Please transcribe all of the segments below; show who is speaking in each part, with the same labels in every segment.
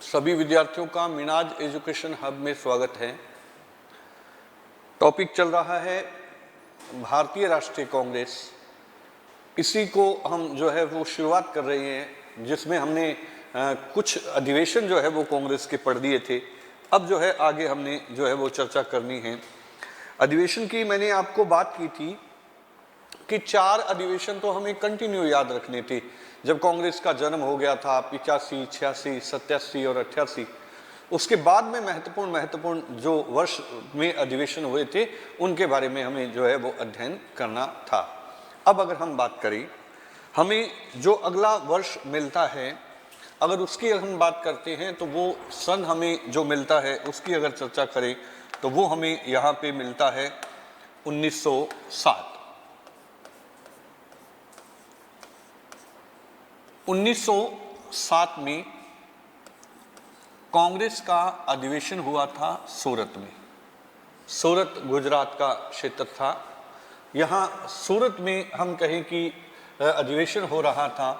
Speaker 1: सभी विद्यार्थियों का मिनाज एजुकेशन हब में स्वागत है। टॉपिक चल रहा है भारतीय राष्ट्रीय कांग्रेस। इसी को हम जो है वो शुरुआत कर रहे हैं, जिसमें हमने कुछ अधिवेशन जो है वो कांग्रेस के पढ़ दिए थे। अब जो है आगे हमने जो है वो चर्चा करनी है। अधिवेशन की मैंने आपको बात की थी कि 4 अधिवेशन तो हमें कंटिन्यू याद रखने थे। जब कांग्रेस का जन्म हो गया था 85, 86, 87 और 88, उसके बाद में महत्वपूर्ण जो वर्ष में अधिवेशन हुए थे उनके बारे में हमें जो है वो अध्ययन करना था। अब अगर हम बात करें, हमें जो अगला वर्ष मिलता है, अगर उसकी हम बात करते हैं तो वो सन हमें जो मिलता है उसकी अगर चर्चा करें तो वो हमें यहाँ पे मिलता है 1907। 1907 में कांग्रेस का अधिवेशन हुआ था सूरत में। सूरत गुजरात का क्षेत्र था। यहाँ सूरत में हम कहें कि अधिवेशन हो रहा था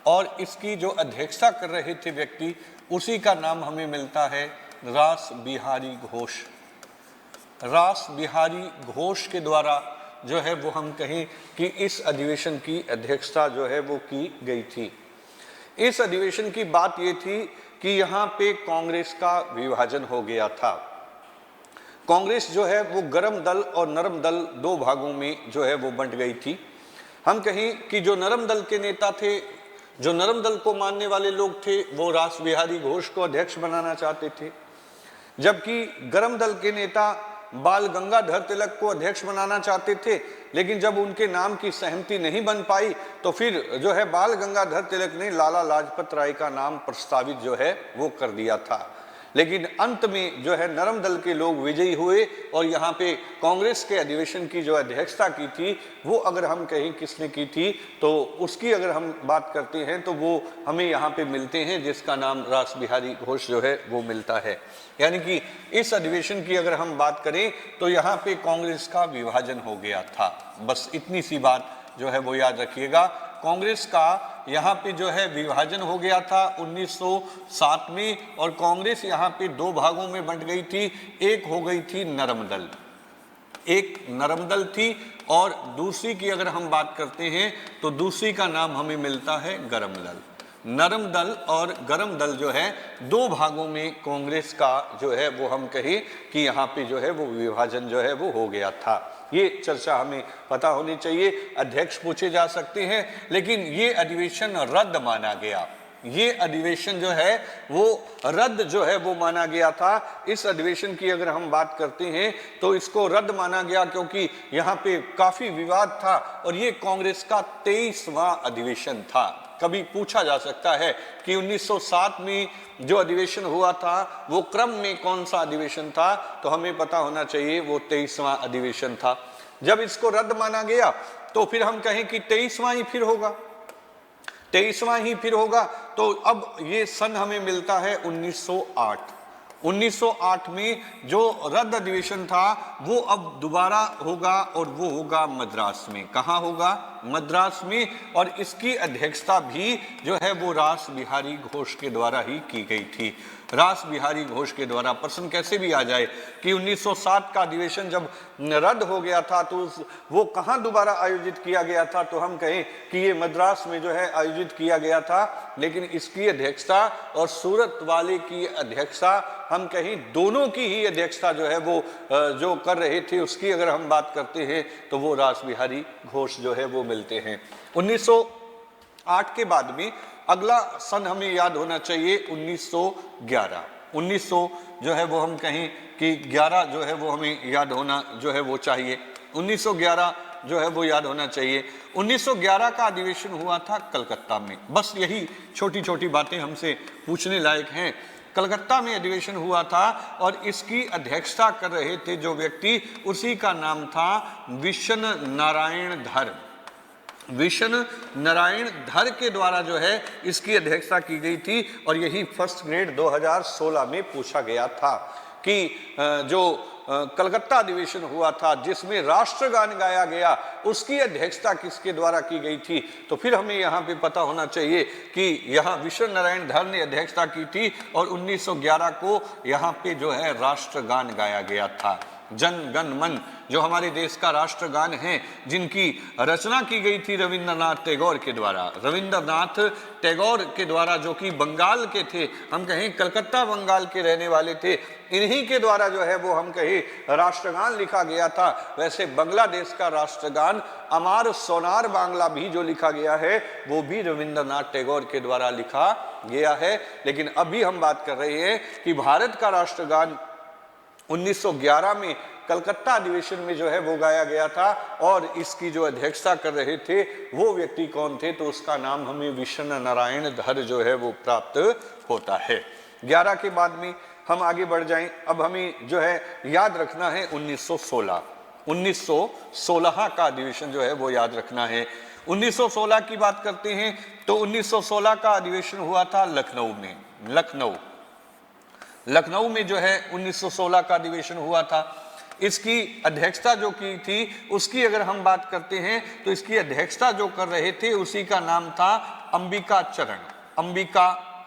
Speaker 1: और इसकी जो अध्यक्षता कर रहे थे व्यक्ति, उसी का नाम हमें मिलता है रास बिहारी घोष। रास बिहारी घोष के द्वारा जो है वो हम कहें कि इस अधिवेशन की अध्यक्षता जो है वो की गई थी। इस अधिवेशन की बात ये थी कि यहाँ पे कांग्रेस का विभाजन हो गया था। कांग्रेस जो है वो गर्म दल और नरम दल 2 भागों में जो है वो बंट गई थी। हम कहें कि जो नरम दल के नेता थे, जो नरम दल को मानने वाले लोग थे, वो रास बिहारी घोष को अध्यक्ष बनाना चाहते थे, जबकि गर्म दल के नेता बाल गंगाधर तिलक को अध्यक्ष बनाना चाहते थे। लेकिन जब उनके नाम की सहमति नहीं बन पाई तो फिर जो है बाल गंगाधर तिलक ने लाला लाजपत राय का नाम प्रस्तावित जो है वो कर दिया था। लेकिन अंत में जो है नरम दल के लोग विजयी हुए और यहाँ पे कांग्रेस के अधिवेशन की जो अध्यक्षता की थी वो अगर हम कहें किसने की थी तो उसकी अगर हम बात करते हैं तो वो हमें यहाँ पे मिलते हैं, जिसका नाम रास बिहारी घोष जो है वो मिलता है। यानी कि इस अधिवेशन की अगर हम बात करें तो यहाँ पे कांग्रेस का विभाजन हो गया था। बस इतनी सी बात जो है वो याद रखिएगा। कांग्रेस का यहाँ पे जो है विभाजन हो गया था 1907 में और कांग्रेस यहाँ पे 2 भागों में बंट गई थी। एक हो गई थी नरम दल, एक नरम दल थी, और दूसरी की अगर हम बात करते हैं तो दूसरी का नाम हमें मिलता है गरम दल। नरम दल और गरम दल जो है 2 भागों में कांग्रेस का जो है वो हम कहें कि यहाँ पे जो है वो विभाजन जो है वो हो गया था। ये चर्चा हमें पता होनी चाहिए। अध्यक्ष पूछे जा सकते हैं, लेकिन ये अधिवेशन रद्द माना गया। ये अधिवेशन जो है वो रद्द जो है वो माना गया था। इस अधिवेशन की अगर हम बात करते हैं तो इसको रद्द माना गया क्योंकि यहाँ पे काफी विवाद था और ये कांग्रेस का 23वां अधिवेशन था। कभी पूछा जा सकता है कि 1907 में जो अधिवेशन हुआ था वो क्रम में कौन सा अधिवेशन था, तो हमें पता होना चाहिए वो 23वां अधिवेशन था। जब इसको रद्द माना गया तो फिर हम कहें कि 23वां ही फिर होगा, 23वां ही फिर होगा। तो अब ये सन हमें मिलता है 1908। 1908 में जो रद्द अधिवेशन था वो अब दोबारा होगा और वो होगा मद्रास में। कहाँ होगा? मद्रास में। और इसकी अध्यक्षता भी जो है वो रास बिहारी घोष के द्वारा ही की गई थी। रास बिहारी घोष के द्वारा। प्रश्न कैसे भी आ जाए कि 1907 का अधिवेशन जब रद्द हो गया था तो वो कहाँ दोबारा आयोजित किया गया था, तो हम कहें कि ये मद्रास में जो है आयोजित किया गया था। लेकिन इसकी अध्यक्षता और सूरत वाले की अध्यक्षता हम कहीं दोनों की ही अध्यक्षता जो है वो जो कर रहे थे उसकी अगर हम बात करते हैं तो वो रास बिहारी घोष जो है वो मिलते हैं। 1908 के बाद में अगला सन हमें याद होना चाहिए 1911। 1900 जो है वो हम कहें कि 11 जो है वो हमें याद होना जो है वो चाहिए। 1911 जो है वो याद होना चाहिए। 1911 का अधिवेशन हुआ था कलकत्ता में। बस यही छोटी छोटी बातें हमसे पूछने लायक हैं। कलकत्ता में अधिवेशन हुआ था और इसकी अध्यक्षता कर रहे थे जो व्यक्ति, उसी का नाम था विशन नारायण धर। विशन नारायण धर के द्वारा जो है इसकी अध्यक्षता की गई थी और यही फर्स्ट ग्रेड 2016 में पूछा गया था। कि जो कलकत्ता अधिवेशन हुआ था जिसमें राष्ट्रगान गाया गया, उसकी अध्यक्षता किसके द्वारा की गई थी? तो फिर हमें यहाँ पे पता होना चाहिए कि यहाँ विश्व नारायण धर ने अध्यक्षता की थी और 1911 को यहाँ पे जो है राष्ट्रगान गाया गया था। जन गण मन जो हमारे देश का राष्ट्रगान है, जिनकी रचना की गई थी रविंद्रनाथ टैगोर के द्वारा। रविंद्रनाथ टैगोर के द्वारा, जो कि बंगाल के थे, हम कहें कलकत्ता बंगाल के रहने वाले थे, इन्हीं के द्वारा जो है वो हम कहें राष्ट्रगान लिखा गया था। वैसे बांग्लादेश का राष्ट्रगान अमार सोनार बांग्ला भी जो लिखा गया है वो भी रविंद्रनाथ टैगोर के द्वारा लिखा गया है। लेकिन अभी हम बात कर रहे हैं कि भारत का राष्ट्रगान 1911 में कलकत्ता अधिवेशन में जो है वो गाया गया था और इसकी जो अध्यक्षता कर रहे थे वो व्यक्ति कौन थे? तो उसका नाम हमें विश्व नारायण धर जो है वो प्राप्त होता है। 11 के बाद में हम आगे बढ़ जाएं। अब हमें जो है याद रखना है 1916 का अधिवेशन जो है वो याद रखना है। 1916 की बात करते हैं तो 1916 का अधिवेशन हुआ था लखनऊ में। लखनऊ में जो है 1916 का अधिवेशन हुआ था। इसकी अध्यक्षता जो की थी उसकी अगर हम बात करते हैं तो इसकी अध्यक्षता जो कर रहे थे उसी का नाम था अंबिका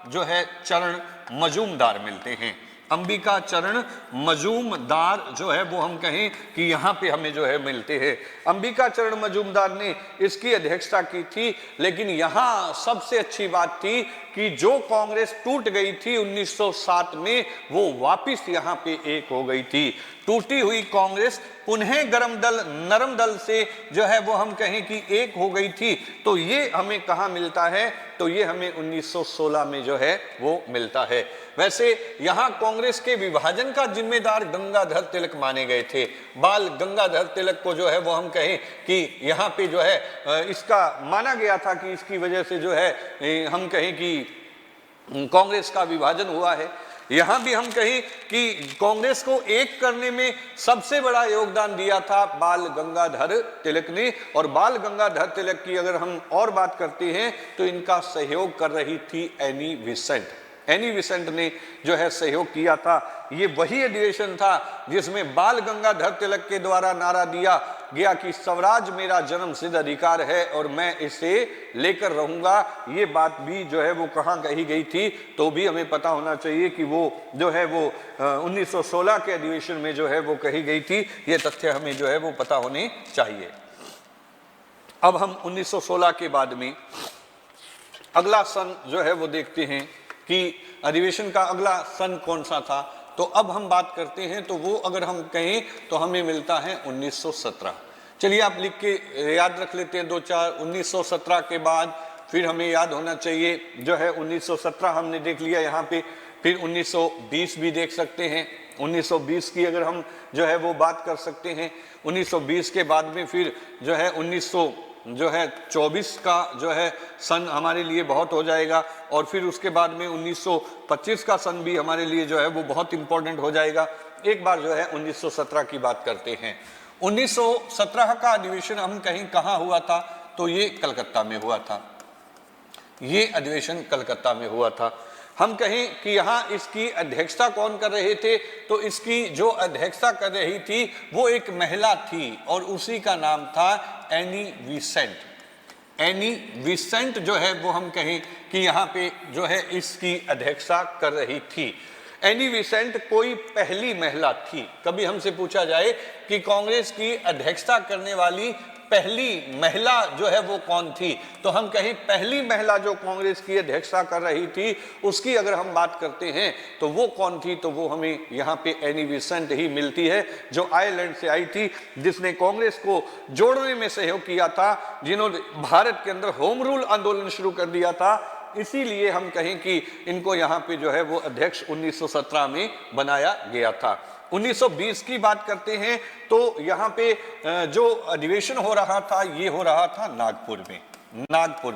Speaker 1: जो है चरण मजूमदार मिलते हैं। अंबिका चरण मजूमदार जो है वो हम कहें कि यहाँ पे हमें जो है मिलते हैं। अंबिका चरण मजूमदार ने इसकी अध्यक्षता की थी। लेकिन यहाँ सबसे अच्छी बात थी कि जो कांग्रेस टूट गई थी 1907 में, वो वापिस यहाँ पे एक हो गई थी। टूटी हुई कांग्रेस पुनः नरम दल से जो है वो हम कहें कि एक हो गई थी। तो ये हमें कहाँ मिलता है? तो ये हमें 1916 में जो है वो मिलता है। वैसे यहाँ कांग्रेस के विभाजन का जिम्मेदार गंगाधर तिलक माने गए थे। बाल गंगाधर तिलक को जो है वो हम कहें कि यहाँ पे जो है इसका माना गया था कि इसकी वजह से जो है हम कहें कि कांग्रेस का विभाजन हुआ है। यहां भी हम कहें कि कांग्रेस को एक करने में सबसे बड़ा योगदान दिया था बाल गंगाधर तिलक ने। और बाल गंगाधर तिलक की अगर हम और बात करते हैं तो इनका सहयोग कर रही थी एनी विसेंट ने जो है सहयोग किया था। ये वही अधिवेशन था जिसमें बाल गंगाधर तिलक के द्वारा नारा दिया गया कि स्वराज मेरा जन्म सिद्ध अधिकार है और मैं इसे लेकर रहूंगा। ये बात भी जो है वो कहाँ कही गई थी? तो भी हमें पता होना चाहिए कि वो जो है वो 1916 के अधिवेशन में जो है वो कही गई थी। ये तथ्य हमें जो है वो पता होने चाहिए। अब हम 1916 के बाद में अगला सन जो है वो देखते हैं कि अधिवेशन का अगला सन कौन सा था। तो अब हम बात करते हैं तो वो अगर हम कहें तो हमें मिलता है 1917। चलिए आप लिख के याद रख लेते हैं 2-4। 1917 के बाद फिर हमें याद होना चाहिए जो है 1917 हमने देख लिया यहाँ पे। फिर 1920 भी देख सकते हैं। 1920 की अगर हम जो है वो बात कर सकते हैं। 1920 के बाद में फिर जो है 1924 का जो है सन हमारे लिए बहुत हो जाएगा। और फिर उसके बाद में 1925 का सन भी हमारे लिए जो है वो बहुत इंपॉर्टेंट हो जाएगा। एक बार जो है 1917 की बात करते हैं। 1917 का अधिवेशन हम कहीं कहाँ हुआ था? तो ये कलकत्ता में हुआ था। ये अधिवेशन कलकत्ता में हुआ था। हम कहें कि यहाँ इसकी अध्यक्षता कौन कर रहे थे? तो इसकी जो अध्यक्षता कर रही थी वो एक महिला थी और उसी का नाम था एनी विसेंट जो है वो हम कहें कि यहाँ पे जो है इसकी अध्यक्षता कर रही थी। एनी विसेंट कोई पहली महिला थी। कभी हमसे पूछा जाए कि कांग्रेस की अध्यक्षता करने वाली पहली महिला जो है वो कौन थी, तो हम कहें पहली महिला जो कांग्रेस की अध्यक्षता कर रही थी उसकी अगर हम बात करते हैं तो वो कौन थी? तो वो हमें यहाँ पे एनी विसेंट ही मिलती है, जो आयरलैंड से आई थी, जिसने कांग्रेस को जोड़ने में सहयोग किया था, जिन्होंने भारत के अंदर होम रूल आंदोलन शुरू कर दिया था। इसीलिए हम कहें कि इनको यहाँ पे जो है वो अध्यक्ष 1917 में बनाया गया था। 1920 की बात करते हैं तो यहाँ पे जो अधिवेशन हो रहा था ये हो रहा था नागपुर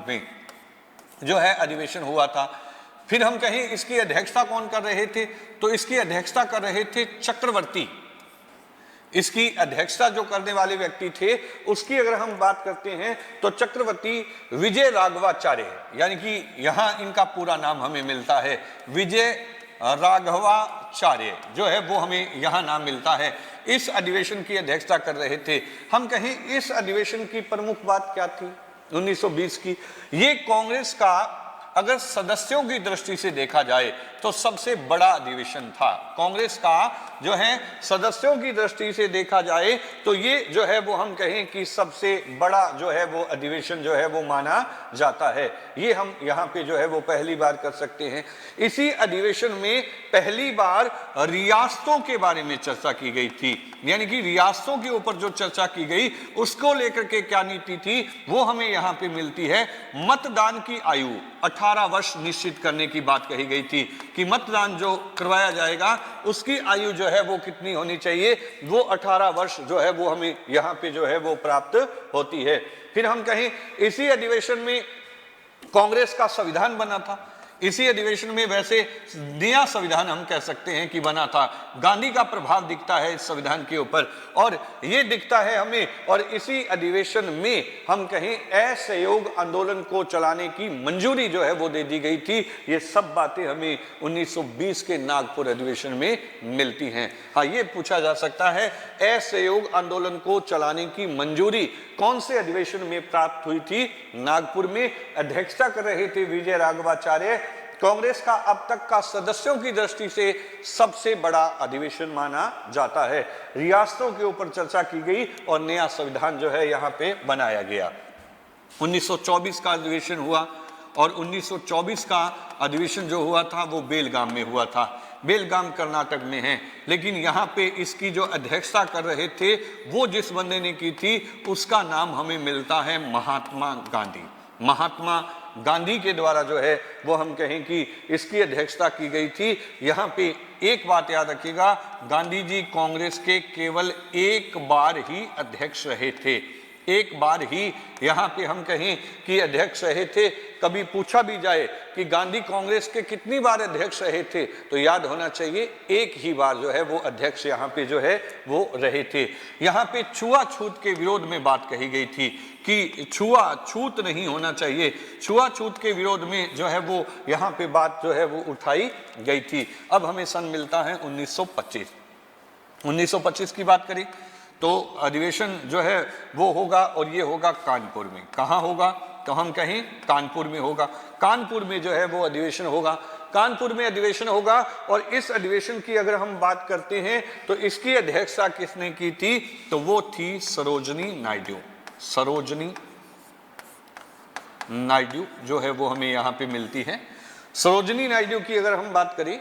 Speaker 1: में जो है अधिवेशन हुआ था। फिर हम कहें इसकी अध्यक्षता कौन कर रहे थे? तो इसकी अध्यक्षता कर रहे थे चक्रवर्ती। इसकी अध्यक्षता जो करने वाले व्यक्ति थे उसकी अगर हम बात करते हैं तो चक्रवर्ती विजय राघवाचार्य, यानी कि यहाँ इनका पूरा नाम हमें मिलता है विजय राघवाचार्य जो है वो हमें यहाँ नाम मिलता है, इस अधिवेशन की अध्यक्षता कर रहे थे। हम कहें इस अधिवेशन की प्रमुख बात क्या थी 1920 की? ये कांग्रेस का अगर सदस्यों की दृष्टि से देखा जाए तो सबसे बड़ा अधिवेशन था। कांग्रेस का जो है सदस्यों की दृष्टि से देखा जाए तो ये जो है वो हम कहें कि सबसे बड़ा जो है वो अधिवेशन जो है वो माना जाता है। ये हम यहाँ पे जो है वो पहली बार कर सकते हैं। इसी अधिवेशन में पहली बार रियासतों के बारे में चर्चा की गई थी, यानी कि रियासतों के ऊपर जो चर्चा की गई उसको लेकर के क्या नीति थी वो हमें यहाँ पे मिलती है। मतदान की आयु 18 वर्ष निश्चित करने की बात कही गई थी कि मतदान जो करवाया जाएगा उसकी आयु जो है वो कितनी होनी चाहिए, वो 18 वर्ष जो है वो हमें यहाँ पे जो है वो प्राप्त होती है। फिर हम कहें इसी अधिवेशन में कांग्रेस का संविधान बना था। इसी अधिवेशन में वैसे नया संविधान हम कह सकते हैं कि बना था। गांधी का प्रभाव दिखता है इस संविधान के ऊपर और ये दिखता है हमें। और इसी अधिवेशन में हम कहें असहयोग आंदोलन को चलाने की मंजूरी जो है वो दे दी गई थी। ये सब बातें हमें 1920 के नागपुर अधिवेशन में मिलती हैं। हाँ, ये पूछा जा सकता है असहयोग आंदोलन को चलाने की मंजूरी कौन से अधिवेशन में प्राप्त हुई थी? नागपुर में। अध्यक्षता कर रहे थे विजय राघवाचार्य। कांग्रेस का अब तक का सदस्यों की दृष्टि से सबसे बड़ा अधिवेशन माना जाता है। रियासतों के ऊपर चर्चा की गई और नया संविधान जो है यहाँ पे बनाया गया। 1924 का अधिवेशन हुआ और 1924 का अधिवेशन जो हुआ था वो बेलगाम में हुआ था। बेलगाम कर्नाटक में है, लेकिन यहाँ पे इसकी जो अध्यक्षता कर रहे थे वो जिस बंदे ने की थी उसका नाम हमें मिलता है महात्मा गांधी। महात्मा गांधी के द्वारा जो है वो हम कहें कि इसकी अध्यक्षता की गई थी। यहाँ पे एक बात याद रखिएगा, गांधी जी कांग्रेस के केवल एक बार ही अध्यक्ष रहे थे। एक बार ही यहाँ पे हम कहें कि अध्यक्ष रहे थे। कभी पूछा भी जाए कि गांधी कांग्रेस के कितनी बार अध्यक्ष रहे थे तो याद होना चाहिए एक ही बार जो है वो अध्यक्ष यहाँ पे जो है वो रहे थे। यहाँ पे छुआछूत के विरोध में बात कही गई थी कि छुआछूत नहीं होना चाहिए। छुआछूत के विरोध में जो है वो यहाँ पे बात जो है वो उठाई गई थी। अब हमें सन मिलता है 1925। 1925 की बात करें तो अधिवेशन जो है वो होगा और ये होगा कानपुर में। कहाँ होगा? तो हम कहें कानपुर में होगा। कानपुर में जो है वो अधिवेशन होगा। कानपुर में अधिवेशन होगा और इस अधिवेशन की अगर हम बात करते हैं तो इसकी अध्यक्षता किसने की थी? तो वो थी सरोजनी नायडू। सरोजनी नायडू जो है वो हमें यहाँ पे मिलती है। सरोजनी नायडू की अगर हम बात करें,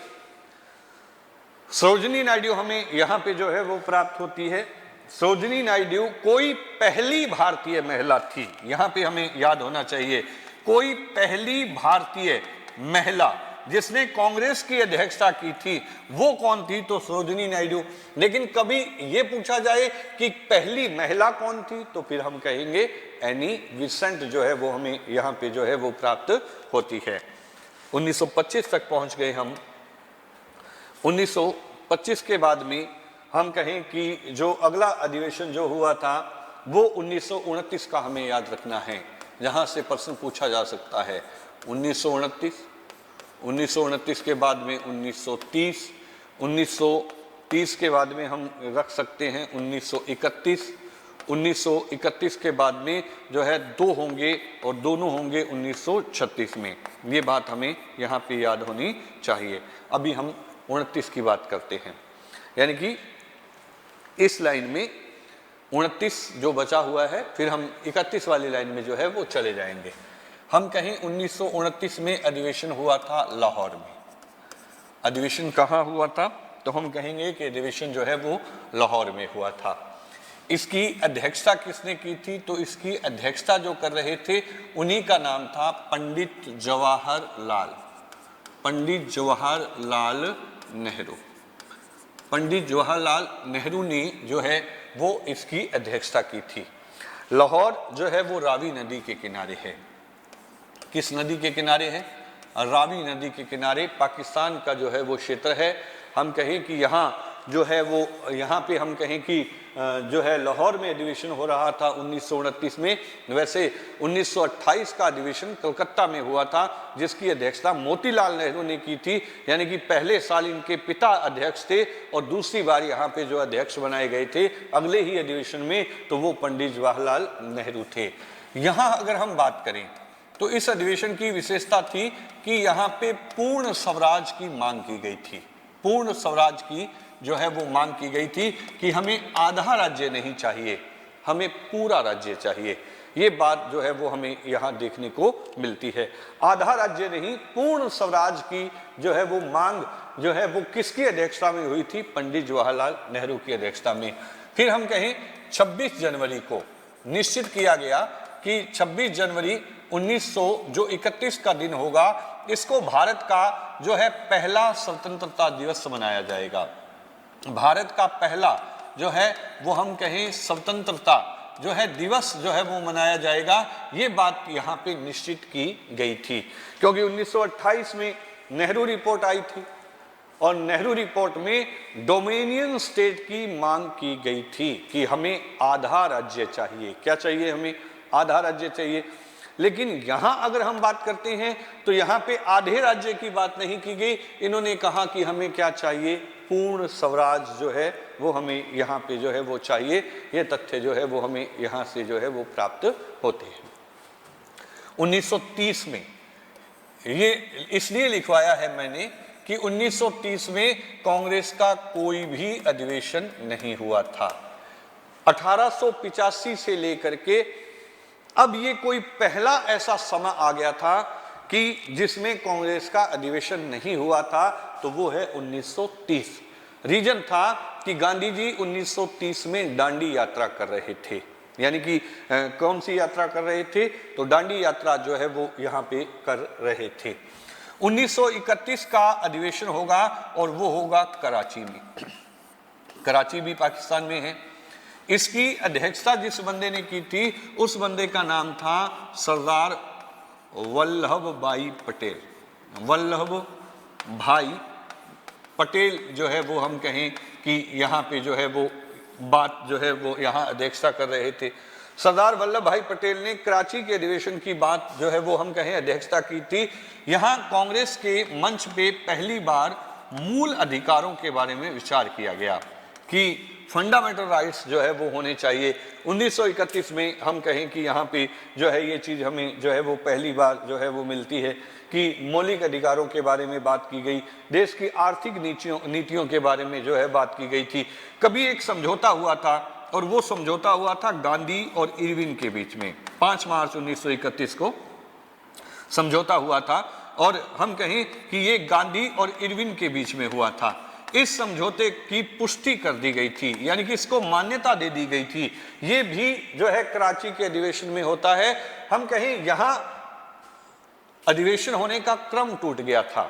Speaker 1: सरोजनी नायडू हमें यहाँ पे जो है वो प्राप्त होती है। सरोजनी नायडू कोई पहली भारतीय महिला थी। यहाँ पे हमें याद होना चाहिए कोई पहली भारतीय महिला जिसने कांग्रेस की अध्यक्षता की थी वो कौन थी? तो सरोजनी नायडू। लेकिन कभी ये पूछा जाए कि पहली महिला कौन थी तो फिर हम कहेंगे एनी बेसेंट जो है वो हमें यहाँ पे जो है वो प्राप्त होती है। 1925 तक पहुंच गए हम। 1925 के बाद में हम कहें कि जो अगला अधिवेशन जो हुआ था वो 1929 का हमें याद रखना है, जहां से प्रश्न पूछा जा सकता है। 1929 के बाद में 1930, 1930 के बाद में हम रख सकते हैं 1931, 1931 के बाद में जो है दो होंगे और दोनों होंगे 1936 में। ये बात हमें यहाँ पे याद होनी चाहिए। अभी हम 29 की बात करते हैं, यानी कि इस लाइन में 29 जो बचा हुआ है, फिर हम 31 वाली लाइन में जो है वो चले जाएंगे। हम कहें 1929 में अधिवेशन हुआ था लाहौर में। अधिवेशन कहाँ हुआ था? तो हम कहेंगे कि अधिवेशन जो है वो लाहौर में हुआ था। इसकी अध्यक्षता किसने की थी? तो इसकी अध्यक्षता जो कर रहे थे उन्हीं का नाम था पंडित जवाहरलाल। पंडित जवाहरलाल नेहरू। पंडित जवाहरलाल नेहरू ने जो है वो इसकी अध्यक्षता की थी। लाहौर जो है वो रावी नदी के किनारे है। किस नदी के किनारे है? रावी नदी के किनारे। पाकिस्तान का जो है वो क्षेत्र है। हम कहें कि यहाँ जो है वो यहाँ पे हम कहें कि जो है लाहौर में अधिवेशन हो रहा था 1929 में, वैसे 1928 का अधिवेशन कलकत्ता में हुआ था, जिसकी अध्यक्षता मोतीलाल नेहरू ने की थी। यानी कि पहले साल इनके पिता अध्यक्ष थे और दूसरी बार यहाँ पे जो अध्यक्ष बनाए गए थे अगले ही अधिवेशन में, तो वो पंडित जवाहरलाल नेहरू थे। यहाँ अगर हम बात करें तो इस अधिवेशन की विशेषता थी कि यहाँ पे पूर्ण स्वराज की मांग की गई थी। पूर्ण स्वराज की जो है वो मांग की गई थी कि हमें आधा राज्य नहीं चाहिए, हमें पूरा राज्य चाहिए। ये बात जो है वो हमें यहाँ देखने को मिलती है। आधा राज्य नहीं, पूर्ण स्वराज की जो है वो मांग जो है वो किसकी अध्यक्षता में हुई थी? पंडित जवाहरलाल नेहरू की अध्यक्षता में। फिर हम कहें 26 जनवरी को निश्चित किया गया कि 26 जनवरी 1931 का दिन होगा, इसको भारत का जो है पहला स्वतंत्रता दिवस मनाया जाएगा। भारत का पहला जो है वो हम कहें स्वतंत्रता जो है दिवस जो है वो मनाया जाएगा। ये बात यहाँ पे निश्चित की गई थी, क्योंकि 1928 में नेहरू रिपोर्ट आई थी और नेहरू रिपोर्ट में डोमिनियन स्टेट की मांग की गई थी कि हमें आधा राज्य चाहिए। क्या चाहिए? हमें आधा राज्य चाहिए। लेकिन यहाँ अगर हम बात करते हैं तो यहाँ पे आधे राज्य की बात नहीं की गई। इन्होंने कहा कि हमें क्या चाहिए? पूर्ण स्वराज जो है वो हमें यहाँ पे जो है वो चाहिए। ये तथ्य जो है वो हमें यहाँ से जो है वो प्राप्त होते हैं। 1930 में ये इसलिए लिखवाया है मैंने कि 1930 में कांग्रेस का कोई भी अधिवेशन नहीं हुआ था। 1885 से लेकर के अब ये कोई पहला ऐसा समय आ गया था कि जिसमें कांग्रेस का अधिवेशन नहीं हुआ था, तो वो है 1930। रीजन था कि गांधी जी 1930 में दांडी यात्रा कर रहे थे। यानी कि कौन सी यात्रा कर रहे थे? तो दांडी यात्रा जो है वो यहाँ पे कर रहे थे। 1931 का अधिवेशन होगा और वो होगा कराची में। कराची भी पाकिस्तान में है। इसकी अध्यक्षता जिस बंदे ने की थी उस बंदे का नाम था सरदार वल्लभ भाई पटेल। वल्लभ भाई पटेल जो है वो हम कहें कि यहाँ पे जो है वो बात जो है वो यहाँ अध्यक्षता कर रहे थे। सरदार वल्लभ भाई पटेल ने कराची के अधिवेशन की बात जो है वो हम कहें अध्यक्षता की थी। यहाँ कांग्रेस के मंच पे पहली बार मूल अधिकारों के बारे में विचार किया गया कि फंडामेंटल राइट्स जो है वो होने चाहिए। 1931 में हम कहें कि यहाँ पे जो है ये चीज़ हमें जो है वो पहली बार जो है वो मिलती है कि मौलिक अधिकारों के बारे में बात की गई। देश की आर्थिक नीतियों के बारे में जो है बात की गई थी। कभी एक समझौता हुआ था और वो समझौता हुआ था गांधी और इरविन के बीच में। 5 मार्च 1931 को समझौता हुआ था और हम कहें कि ये गांधी और इरविन के बीच में हुआ था। इस समझौते की पुष्टि कर दी गई थी, यानी कि इसको मान्यता दे दी गई थी। ये भी जो है कराची के अधिवेशन में होता है। हम कहें यहां अधिवेशन होने का क्रम टूट गया था,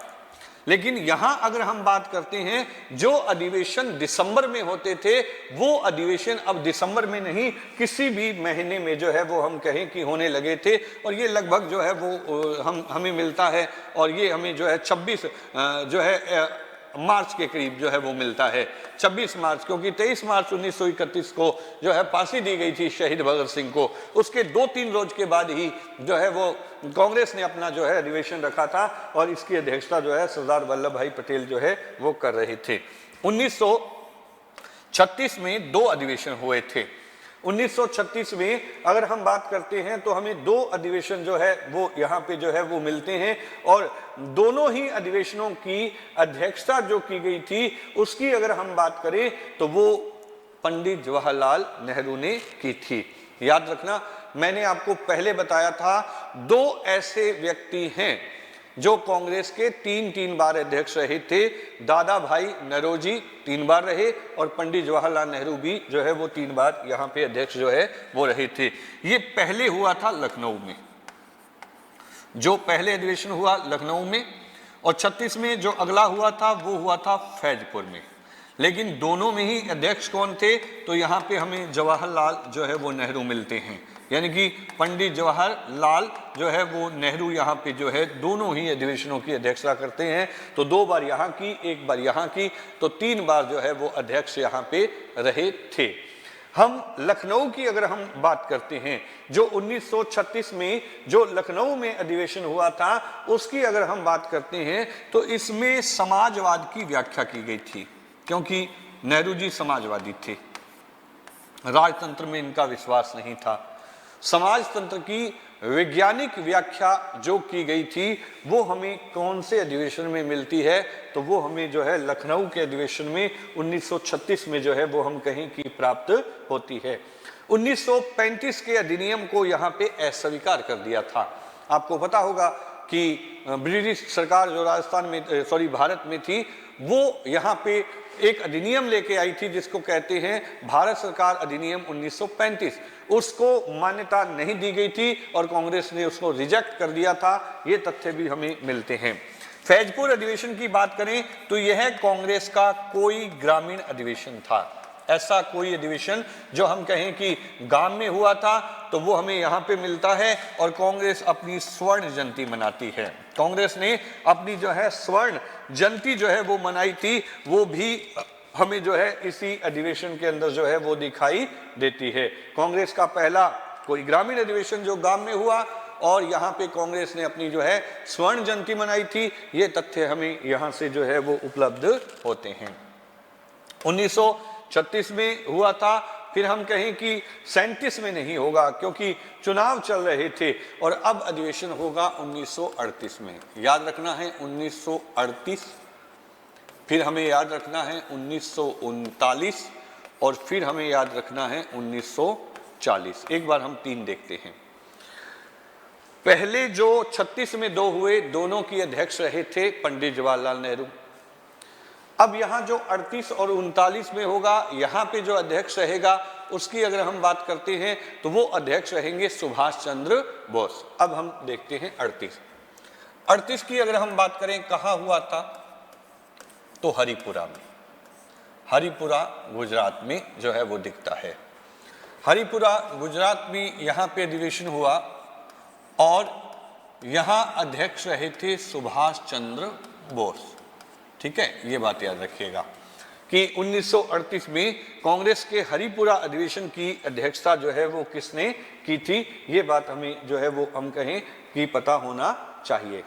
Speaker 1: लेकिन यहां अगर हम बात करते हैं जो अधिवेशन दिसंबर में होते थे वो अधिवेशन अब दिसंबर में नहीं किसी भी महीने में जो है वो हम कहें कि होने लगे थे। और ये लगभग जो है वो हमें मिलता है और ये हमें जो है 26 जो है मार्च के करीब जो है वो मिलता है। 26 मार्च, क्योंकि 23 मार्च 1931 को जो है फांसी दी गई थी शहीद भगत सिंह को। उसके 2-3 रोज के बाद ही जो है वो कांग्रेस ने अपना जो है अधिवेशन रखा था और इसकी अध्यक्षता जो है सरदार वल्लभ भाई पटेल जो है वो कर रहे थे। 1936 में 2 अधिवेशन हुए थे। 1936 में अगर हम बात करते हैं तो हमें 2 अधिवेशन जो है वो यहाँ पे जो है वो मिलते हैं और दोनों ही अधिवेशनों की अध्यक्षता जो की गई थी उसकी अगर हम बात करें तो वो पंडित जवाहरलाल नेहरू ने की थी। याद रखना, मैंने आपको पहले बताया था 2 ऐसे व्यक्ति हैं जो कांग्रेस के 3 बार अध्यक्ष रहे थे। दादा भाई नौरोजी 3 बार रहे और पंडित जवाहरलाल नेहरू भी जो है वो 3 बार यहाँ पे अध्यक्ष जो है वो रहे थे। ये पहले हुआ था लखनऊ में, जो पहले अधिवेशन हुआ लखनऊ में, और 36 में जो अगला हुआ था वो हुआ था फैजपुर में। लेकिन दोनों में ही अध्यक्ष कौन थे, तो यहाँ पे हमें जवाहरलाल जो है वो नेहरू मिलते हैं, यानी कि पंडित जवाहरलाल जो है वो नेहरू यहाँ पे जो है दोनों ही अधिवेशनों की अध्यक्षता करते हैं। तो 2 बार यहाँ की, 1 बार यहाँ की, तो 3 बार जो है वो अध्यक्ष यहाँ पे रहे थे। हम लखनऊ की अगर हम बात करते हैं, जो 1936 में जो लखनऊ में अधिवेशन हुआ था, उसकी अगर हम बात करते हैं तो इसमें समाजवाद की व्याख्या की गई थी, क्योंकि नेहरू जी समाजवादी थे, राजतंत्र में इनका विश्वास नहीं था। समाजतंत्र की वैज्ञानिक व्याख्या जो की गई थी वो हमें कौन से अधिवेशन में मिलती है, तो वो हमें जो है लखनऊ के अधिवेशन में 1936 में जो है वो हम कहीं की प्राप्त होती है। 1935 के अधिनियम को यहाँ पे अस्वीकार कर दिया था। आपको पता होगा कि ब्रिटिश सरकार जो भारत में थी, वो यहाँ पे एक अधिनियम लेके आई थी जिसको कहते हैं भारत सरकार अधिनियम 1935। उसको मान्यता नहीं दी गई थी और कांग्रेस ने उसको रिजेक्ट कर दिया था, ये तथ्य भी हमें मिलते हैं। फैजपुर अधिवेशन की बात करें तो यह कांग्रेस का कोई ग्रामीण अधिवेशन था। ऐसा कोई अधिवेशन जो हम कहें कि गांव में हुआ था, तो वो हमें यहाँ पे मिलता है। और कांग्रेस अपनी स्वर्ण जयंती मनाती है। कांग्रेस ने अपनी जो है स्वर्ण जयंती जो है वो मनाई थी, वो भी हमें जो है इसी अधिवेशन के अंदर जो है वो दिखाई देती है। कांग्रेस का पहला कोई ग्रामीण अधिवेशन जो गांव में हुआ, और यहाँ पे कांग्रेस ने अपनी जो है स्वर्ण जयंती मनाई थी, ये तथ्य हमें यहाँ से जो है वो उपलब्ध होते हैं। 1936 में हुआ था, फिर हम कहें कि 37 में नहीं होगा क्योंकि चुनाव चल रहे थे, और अब अधिवेशन होगा 1938 में। याद रखना है 1938, फिर हमें याद रखना है 1939, और फिर हमें याद रखना है 1940। एक बार हम 3 देखते हैं। पहले जो 36 में 2 हुए, दोनों की अध्यक्ष रहे थे पंडित जवाहरलाल नेहरू। अब यहाँ जो 38 और 39 में होगा, यहाँ पे जो अध्यक्ष रहेगा उसकी अगर हम बात करते हैं तो वो अध्यक्ष रहेंगे सुभाष चंद्र बोस। अब हम देखते हैं 38 की अगर हम बात करें कहाँ हुआ था, तो हरिपुरा में। हरिपुरा गुजरात में जो है वो दिखता है। हरिपुरा गुजरात में यहाँ पे अधिवेशन हुआ, और यहाँ अध्यक्ष रहे थे सुभाष चंद्र बोस। ठीक है, ये बात याद रखिएगा कि 1938 में कांग्रेस के हरिपुरा अधिवेशन की अध्यक्षता जो है वो किसने की थी, ये बात हमें जो है वो हम कहें कि पता होना चाहिए।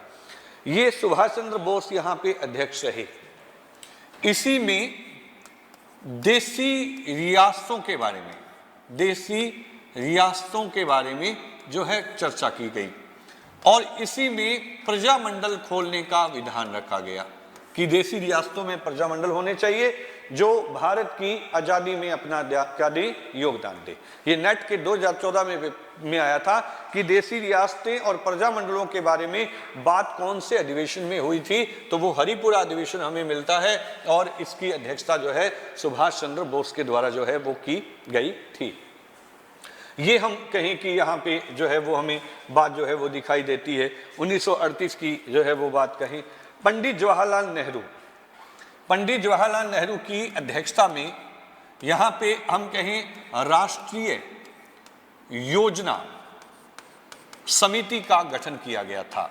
Speaker 1: ये सुभाष चंद्र बोस यहाँ पे अध्यक्ष रहे। इसी में देसी रियासतों के बारे में जो है चर्चा की गई, और इसी में प्रजामंडल खोलने का विधान रखा गया कि देसी रियासतों में प्रजामंडल होने चाहिए जो भारत की आज़ादी में अपना क्या दे, योगदान दे। ये नेट के 2014 में आया था कि देसी रियासतें और प्रजामंडलों के बारे में बात कौन से अधिवेशन में हुई थी, तो वो हरिपुरा अधिवेशन हमें मिलता है, और इसकी अध्यक्षता जो है सुभाष चंद्र बोस के द्वारा जो है वो की गई थी। ये हम कहें कि यहाँ पे जो है वो हमें बात जो है वो दिखाई देती है। 1938 की जो है वो बात कहें, पंडित जवाहरलाल नेहरू की अध्यक्षता में यहाँ पे हम कहें राष्ट्रीय योजना समिति का गठन किया गया था।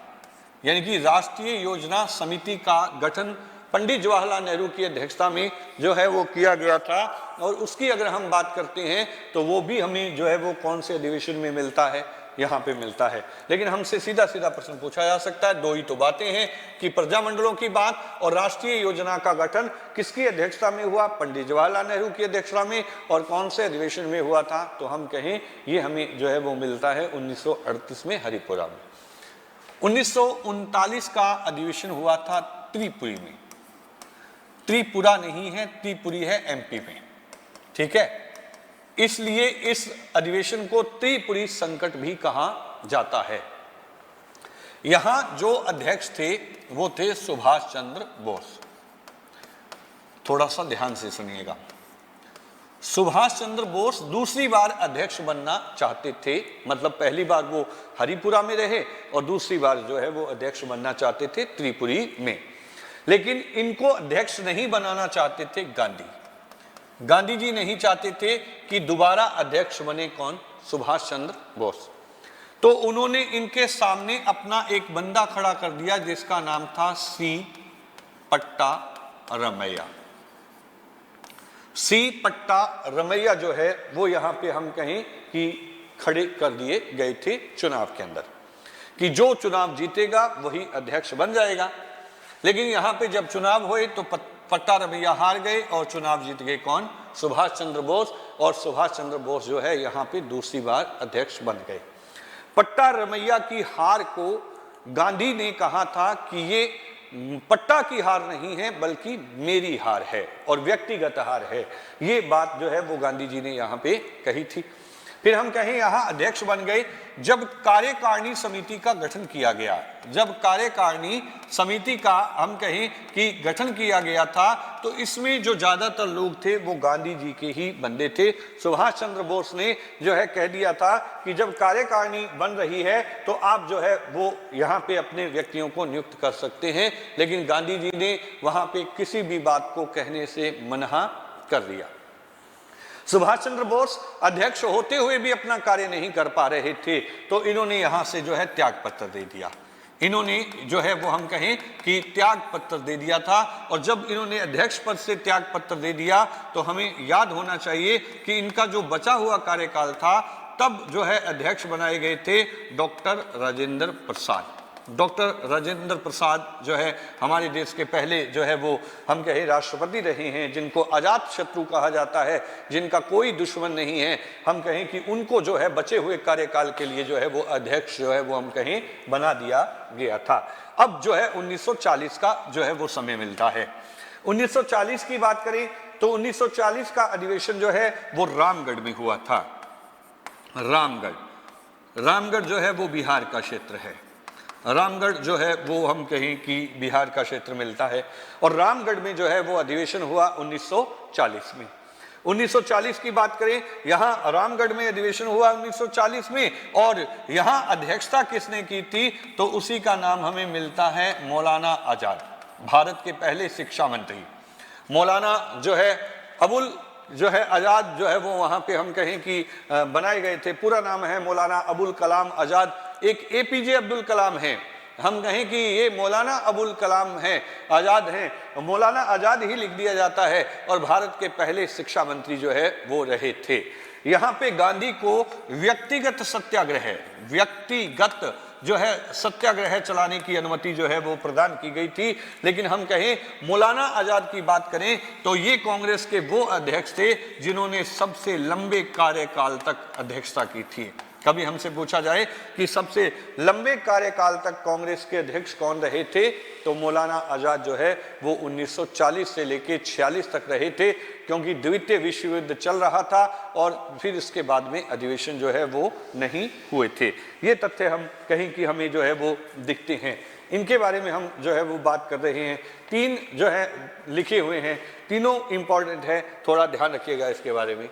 Speaker 1: यानी कि राष्ट्रीय योजना समिति का गठन पंडित जवाहरलाल नेहरू की अध्यक्षता में जो है वो किया गया था, और उसकी अगर हम बात करते हैं तो वो भी हमें जो है वो कौन से अधिवेशन में मिलता है, यहाँ पे मिलता है। लेकिन हमसे सीधा सीधा प्रश्न पूछा जा सकता है, 2 ही तो बातें हैं कि प्रजामंडलों की बात और राष्ट्रीय योजना का गठन किसकी अध्यक्षता में हुआ, पंडित जवाहरलाल नेहरू की अध्यक्षता में, और कौन से अधिवेशन में हुआ था, तो हम कहें ये हमें जो है वो मिलता है 1938 में हरिपुरा में। 1939 का अधिवेशन हुआ था त्रिपुरी में। त्रिपुरा नहीं है, त्रिपुरी है एमपी में। ठीक है, इसलिए इस अधिवेशन को त्रिपुरी संकट भी कहा जाता है। यहां जो अध्यक्ष थे वो थे सुभाष चंद्र बोस। थोड़ा सा ध्यान से सुनिएगा। सुभाष चंद्र बोस दूसरी बार अध्यक्ष बनना चाहते थे, मतलब पहली बार वो हरिपुरा में रहे और दूसरी बार जो है वो अध्यक्ष बनना चाहते थे त्रिपुरी में। लेकिन इनको अध्यक्ष नहीं बनाना चाहते थे गांधी। गांधी जी नहीं चाहते थे कि दोबारा अध्यक्ष बने कौन? सुभाष चंद्र बोस। तो उन्होंने इनके सामने अपना एक बंदा खड़ा कर दिया जिसका नाम था सी पट्टा रमैया। सी पट्टा रमैया जो है वो यहां पे हम कहें कि खड़े कर दिए गए थे चुनाव के अंदर, कि जो चुनाव जीतेगा वही अध्यक्ष बन जाएगा। लेकिन यहां पे जब चुनाव हुए तो पट्टा रमैया हार गए और चुनाव जीत गए कौन? सुभाष चंद्र बोस। और सुभाष चंद्र बोस जो है यहां पे दूसरी बार अध्यक्ष बन गए। पट्टा रमैया की हार को गांधी ने कहा था कि ये पट्टा की हार नहीं है बल्कि मेरी हार है और व्यक्तिगत हार है। ये बात जो है वो गांधी जी ने यहाँ पे कही थी। फिर हम कहें यहाँ अध्यक्ष बन गए जब कार्यकारिणी समिति का गठन किया गया। जब कार्यकारिणी समिति का हम कहें कि गठन किया गया था तो इसमें जो ज्यादातर लोग थे वो गांधी जी के ही बंदे थे। सुभाष चंद्र बोस ने जो है कह दिया था कि जब कार्यकारिणी बन रही है तो आप जो है वो यहाँ पे अपने व्यक्तियों को नियुक्त कर सकते हैं, लेकिन गांधी जी ने वहां पे किसी भी बात को कहने से मना कर दिया। सुभाष चंद्र बोस अध्यक्ष होते हुए भी अपना कार्य नहीं कर पा रहे थे तो इन्होंने यहां से जो है त्याग पत्र दे दिया। इन्होंने जो है वो हम कहें कि त्याग पत्र दे दिया था। और जब इन्होंने अध्यक्ष पद से त्याग पत्र दे दिया तो हमें याद होना चाहिए कि इनका जो बचा हुआ कार्यकाल था तब जो है अध्यक्ष बनाए गए थे डॉक्टर राजेंद्र प्रसाद। डॉक्टर राजेंद्र प्रसाद जो है हमारे देश के पहले जो है वो हम कहें राष्ट्रपति रहे हैं, जिनको अजात शत्रु कहा जाता है, जिनका कोई दुश्मन नहीं है। हम कहें कि उनको जो है बचे हुए कार्यकाल के लिए जो है वो अध्यक्ष जो है वो हम कहें बना दिया गया था। अब जो है 1940 का जो है वो समय मिलता है। 1940 की बात करें तो 1940 का अधिवेशन जो है वो रामगढ़ में हुआ था। रामगढ़ जो है वो बिहार का क्षेत्र है। रामगढ़ जो है वो हम कहें कि बिहार का क्षेत्र मिलता है। और रामगढ़ में जो है वो अधिवेशन हुआ 1940 में। 1940 की बात करें, यहाँ रामगढ़ में अधिवेशन हुआ 1940 में और यहाँ अध्यक्षता किसने की थी तो उसी का नाम हमें मिलता है मौलाना आजाद, भारत के पहले शिक्षा मंत्री। मौलाना जो है अबुल जो है आजाद जो है वो वहाँ पे हम कहें कि बनाए गए थे। पूरा नाम है मौलाना अबुल कलाम आजाद। एक एपीजे अब्दुल कलाम है, हम कहें कि ये मौलाना अबुल कलाम हैं, आजाद हैं, मौलाना आजाद ही लिख दिया जाता है और भारत के पहले शिक्षा मंत्री जो है वो रहे थे। यहाँ पे गांधी को व्यक्तिगत जो है सत्याग्रह चलाने की अनुमति जो है वो प्रदान की गई थी। लेकिन हम कहें मौलाना आजाद की बात करें तो ये कांग्रेस के वो अध्यक्ष थे जिन्होंने सबसे लंबे कार्यकाल तक अध्यक्षता की थी। कभी हमसे पूछा जाए कि सबसे लंबे कार्यकाल तक कांग्रेस के अध्यक्ष कौन रहे थे तो मौलाना आजाद जो है वो 1940 से लेकर 46 तक रहे थे, क्योंकि द्वितीय विश्व युद्ध चल रहा था और फिर इसके बाद में अधिवेशन जो है वो नहीं हुए थे। ये तथ्य हम कहीं कि हमें जो है वो दिखते हैं, इनके बारे में हम जो है वो बात कर रहे हैं। 3 जो है लिखे हुए हैं, तीनों इंपॉर्टेंट है, थोड़ा ध्यान रखिएगा इसके बारे में।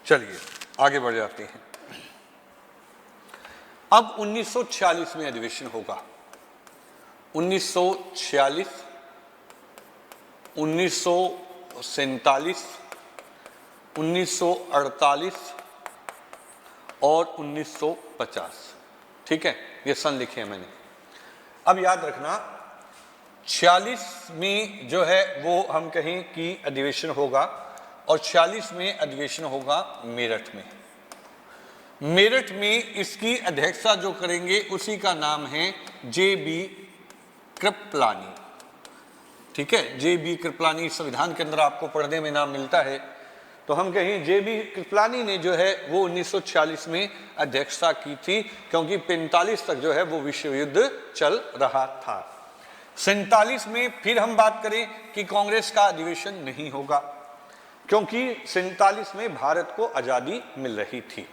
Speaker 1: चलिए आगे बढ़ जाते हैं। अब 1946 में अधिवेशन होगा। 1946, 1947, 1948 और 1950। ठीक है, ये सन लिखे हैं मैंने। अब याद रखना 46 में जो है वो हम कहें कि अधिवेशन होगा और 46 में अधिवेशन होगा मेरठ में। मेरठ में इसकी अध्यक्षता जो करेंगे उसी का नाम है जे.बी. कृपलानी। ठीक है, जे.बी. कृपलानी संविधान के अंदर आपको पढ़ने में नाम मिलता है। तो हम कहें जे.बी. कृपलानी ने जो है वो 1946 में अध्यक्षता की थी, क्योंकि 45 तक जो है वो विश्व युद्ध चल रहा था। 47 में फिर हम बात करें कि कांग्रेस का अधिवेशन नहीं होगा। क्योंकि 47 में भारत को आजादी मिल रही थी,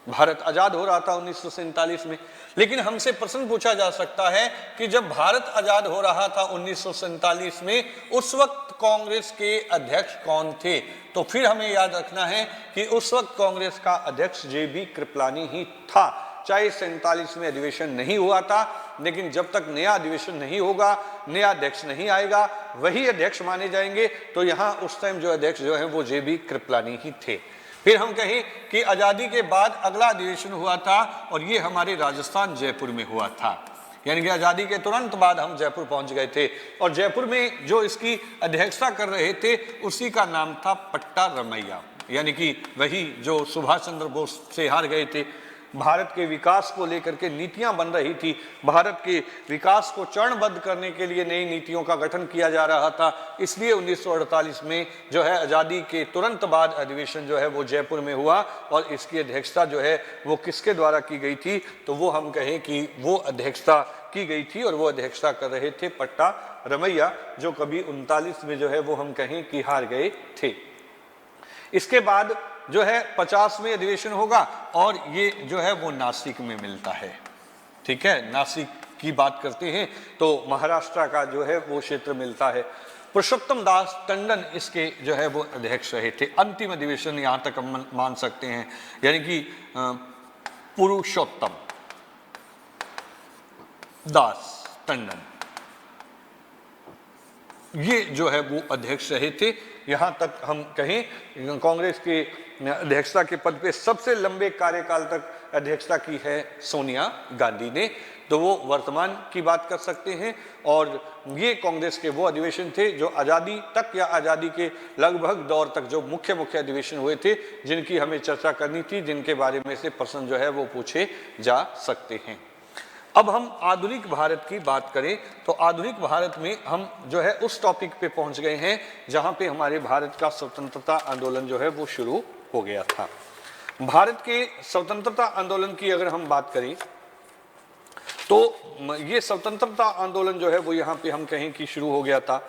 Speaker 1: भारत आजाद हो रहा था 1947 में। लेकिन हमसे प्रश्न पूछा जा सकता है कि जब भारत आजाद हो रहा था 1947 में, उस वक्त कांग्रेस के अध्यक्ष कौन थे? तो फिर हमें याद रखना है कि उस वक्त कांग्रेस का अध्यक्ष JB कृपलानी ही था। चाहे 47 में अधिवेशन नहीं हुआ था, लेकिन जब तक नया अधिवेशन नहीं होगा, नया अध्यक्ष नहीं आएगा, वही अध्यक्ष माने जाएंगे। तो यहाँ उस टाइम जो अध्यक्ष जो है वो JB कृपलानी ही थे। फिर हम कहें कि आजादी के बाद अगला अधिवेशन हुआ था और ये हमारे राजस्थान जयपुर में हुआ था, यानी कि आजादी के तुरंत बाद हम जयपुर पहुंच गए थे। और जयपुर में जो इसकी अध्यक्षता कर रहे थे उसी का नाम था पट्टा रमैया, यानी कि वही जो सुभाष चंद्र बोस से हार गए थे। भारत के विकास को लेकर के नीतियां बन रही थी, भारत के विकास को चरणबद्ध करने के लिए नई नीतियों का गठन किया जा रहा था। इसलिए 1948 में जो है आज़ादी के तुरंत बाद अधिवेशन जो है वो जयपुर में हुआ और इसकी अध्यक्षता जो है वो किसके द्वारा की गई थी? तो वो हम कहें कि वो अध्यक्षता की गई थी और वो अध्यक्षता कर रहे थे पट्टा रमैया, जो कभी 39 में जो है वो हम कहें कि हार गए थे। इसके बाद जो है 50 में अधिवेशन होगा और ये जो है वो नासिक में मिलता है। ठीक है, नासिक की बात करते हैं तो महाराष्ट्र का जो है वो क्षेत्र मिलता है। पुरुषोत्तम दास टंडन इसके जो है वो अध्यक्ष रहे थे। अंतिम अधिवेशन यहाँ तक हम मान सकते हैं, यानी कि पुरुषोत्तम दास टंडन ये जो है वो अध्यक्ष रहे थे। यहाँ तक हम कहें कांग्रेस के अध्यक्षता के पद पे सबसे लंबे कार्यकाल तक अध्यक्षता की है सोनिया गांधी ने, तो वो वर्तमान की बात कर सकते हैं। और ये कांग्रेस के वो अधिवेशन थे जो आज़ादी तक या आज़ादी के लगभग दौर तक जो मुख्य अधिवेशन हुए थे, जिनकी हमें चर्चा करनी थी, जिनके बारे में से प्रश्न जो है वो पूछे जा सकते हैं। अब हम आधुनिक भारत की बात करें तो आधुनिक भारत में हम जो है उस टॉपिक पे पहुंच गए हैं जहां पे हमारे भारत का स्वतंत्रता आंदोलन जो है वो शुरू हो गया था। भारत के स्वतंत्रता आंदोलन की अगर हम बात करें तो ये स्वतंत्रता आंदोलन जो है वो यहाँ पे हम कहें कि शुरू हो गया था।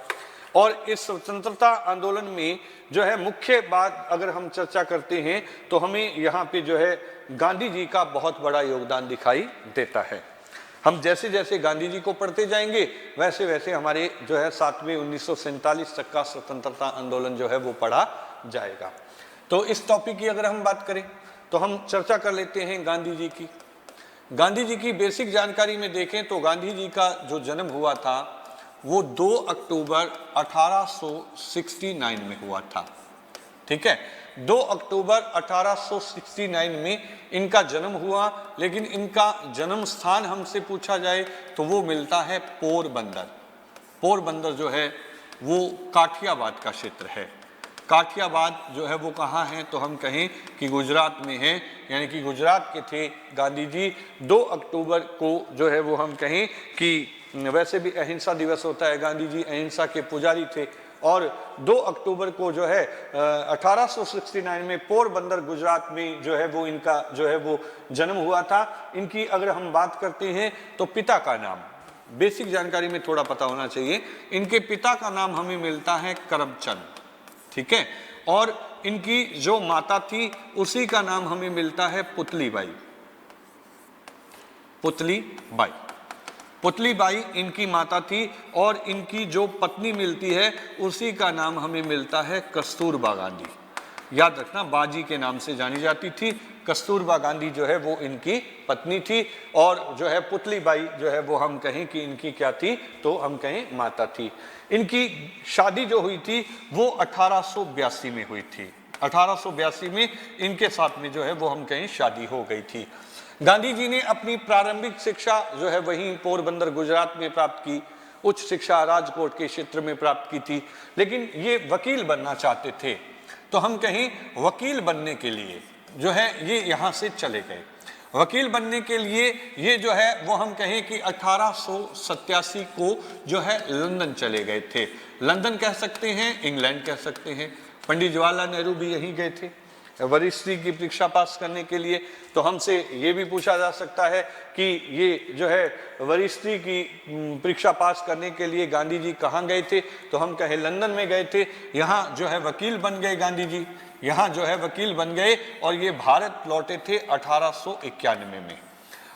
Speaker 1: और इस स्वतंत्रता आंदोलन में जो है मुख्य बात अगर हम चर्चा करते हैं तो हमें यहाँ पे जो है गांधी जी का बहुत बड़ा योगदान दिखाई देता है। हम जैसे जैसे गांधी जी को पढ़ते जाएंगे वैसे वैसे हमारे जो है साथ में 1947 तक का स्वतंत्रता आंदोलन जो है वो पढ़ा जाएगा। तो इस टॉपिक की अगर हम बात करें तो हम चर्चा कर लेते हैं गांधी जी की। गांधी जी की बेसिक जानकारी में देखें तो गांधी जी का जो जन्म हुआ था वो 2 अक्टूबर 1869 में हुआ था। ठीक है, 2 अक्टूबर 1869 में इनका जन्म हुआ, लेकिन इनका जन्म स्थान हमसे पूछा जाए तो वो मिलता है पोरबंदर। पोरबंदर जो है वो काठियावाद का क्षेत्र है। काठियावाद जो है वो कहाँ है? तो हम कहें कि गुजरात में है, यानी कि गुजरात के थे गांधी जी। 2 अक्टूबर को जो है वो हम कहें कि वैसे भी अहिंसा दिवस होता है, गांधी जी अहिंसा के पुजारी थे। और 2 अक्टूबर को जो है 1869 में पोरबंदर गुजरात में जो है वो इनका जो है वो जन्म हुआ था। इनकी अगर हम बात करते हैं तो पिता का नाम, बेसिक जानकारी में थोड़ा पता होना चाहिए, इनके पिता का नाम हमें मिलता है करमचंद। ठीक है, और इनकी जो माता थी उसी का नाम हमें मिलता है पुतलीबाई। पुतलीबाई, पुतलीबाई इनकी माता थी और इनकी जो पत्नी मिलती है उसी का नाम हमें मिलता है कस्तूरबा गांधी। याद रखना, बाजी के नाम से जानी जाती थी। कस्तूरबा गांधी जो है वो इनकी पत्नी थी और जो है पुतलीबाई जो है वो हम कहें कि इनकी क्या थी? तो हम कहें माता थी। इनकी शादी जो हुई थी वो 1882 में हुई थी। 1882 में इनके साथ में जो है वो हम कहें शादी हो गई थी। गांधी जी ने अपनी प्रारंभिक शिक्षा जो है वहीं पोरबंदर गुजरात में प्राप्त की। उच्च शिक्षा राजकोट के क्षेत्र में प्राप्त की थी, लेकिन ये वकील बनना चाहते थे। तो हम कहें वकील बनने के लिए जो है ये यहाँ से चले गए। वकील बनने के लिए ये जो है वो हम कहें कि 1887 को जो है लंदन चले गए थे। लंदन कह सकते हैं, इंग्लैंड कह सकते हैं। पंडित जवाहरलाल नेहरू भी यहीं गए थे। वरिष्ठी की परीक्षा पास करने के लिए। तो हमसे ये भी पूछा जा सकता है कि ये जो है वरिष्ठी की परीक्षा पास करने के लिए गांधी जी कहाँ गए थे, तो हम कहें लंदन में गए थे। यहाँ जो है वकील बन गए गांधी जी, यहाँ जो है वकील बन गए और ये भारत लौटे थे 1891 में।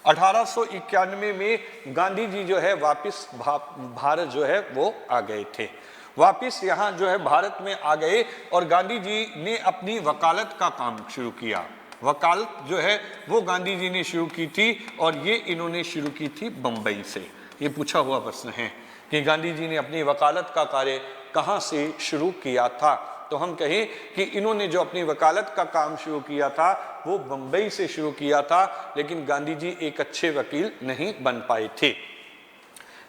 Speaker 1: 1891 में गांधी जी जो है वापस भारत जो है वो आ गए थे, वापस यहाँ जो है भारत में आ गए और गांधी जी ने अपनी वकालत का काम शुरू किया। वकालत जो है वो गांधी जी ने शुरू की थी और ये इन्होंने शुरू की थी बंबई से। ये पूछा हुआ प्रश्न है कि गांधी जी ने अपनी वकालत का कार्य कहाँ से शुरू किया था, तो हम कहें कि इन्होंने जो अपनी वकालत का काम शुरू किया था वो बंबई से शुरू किया था, लेकिन गांधी जी एक अच्छे वकील नहीं बन पाए थे।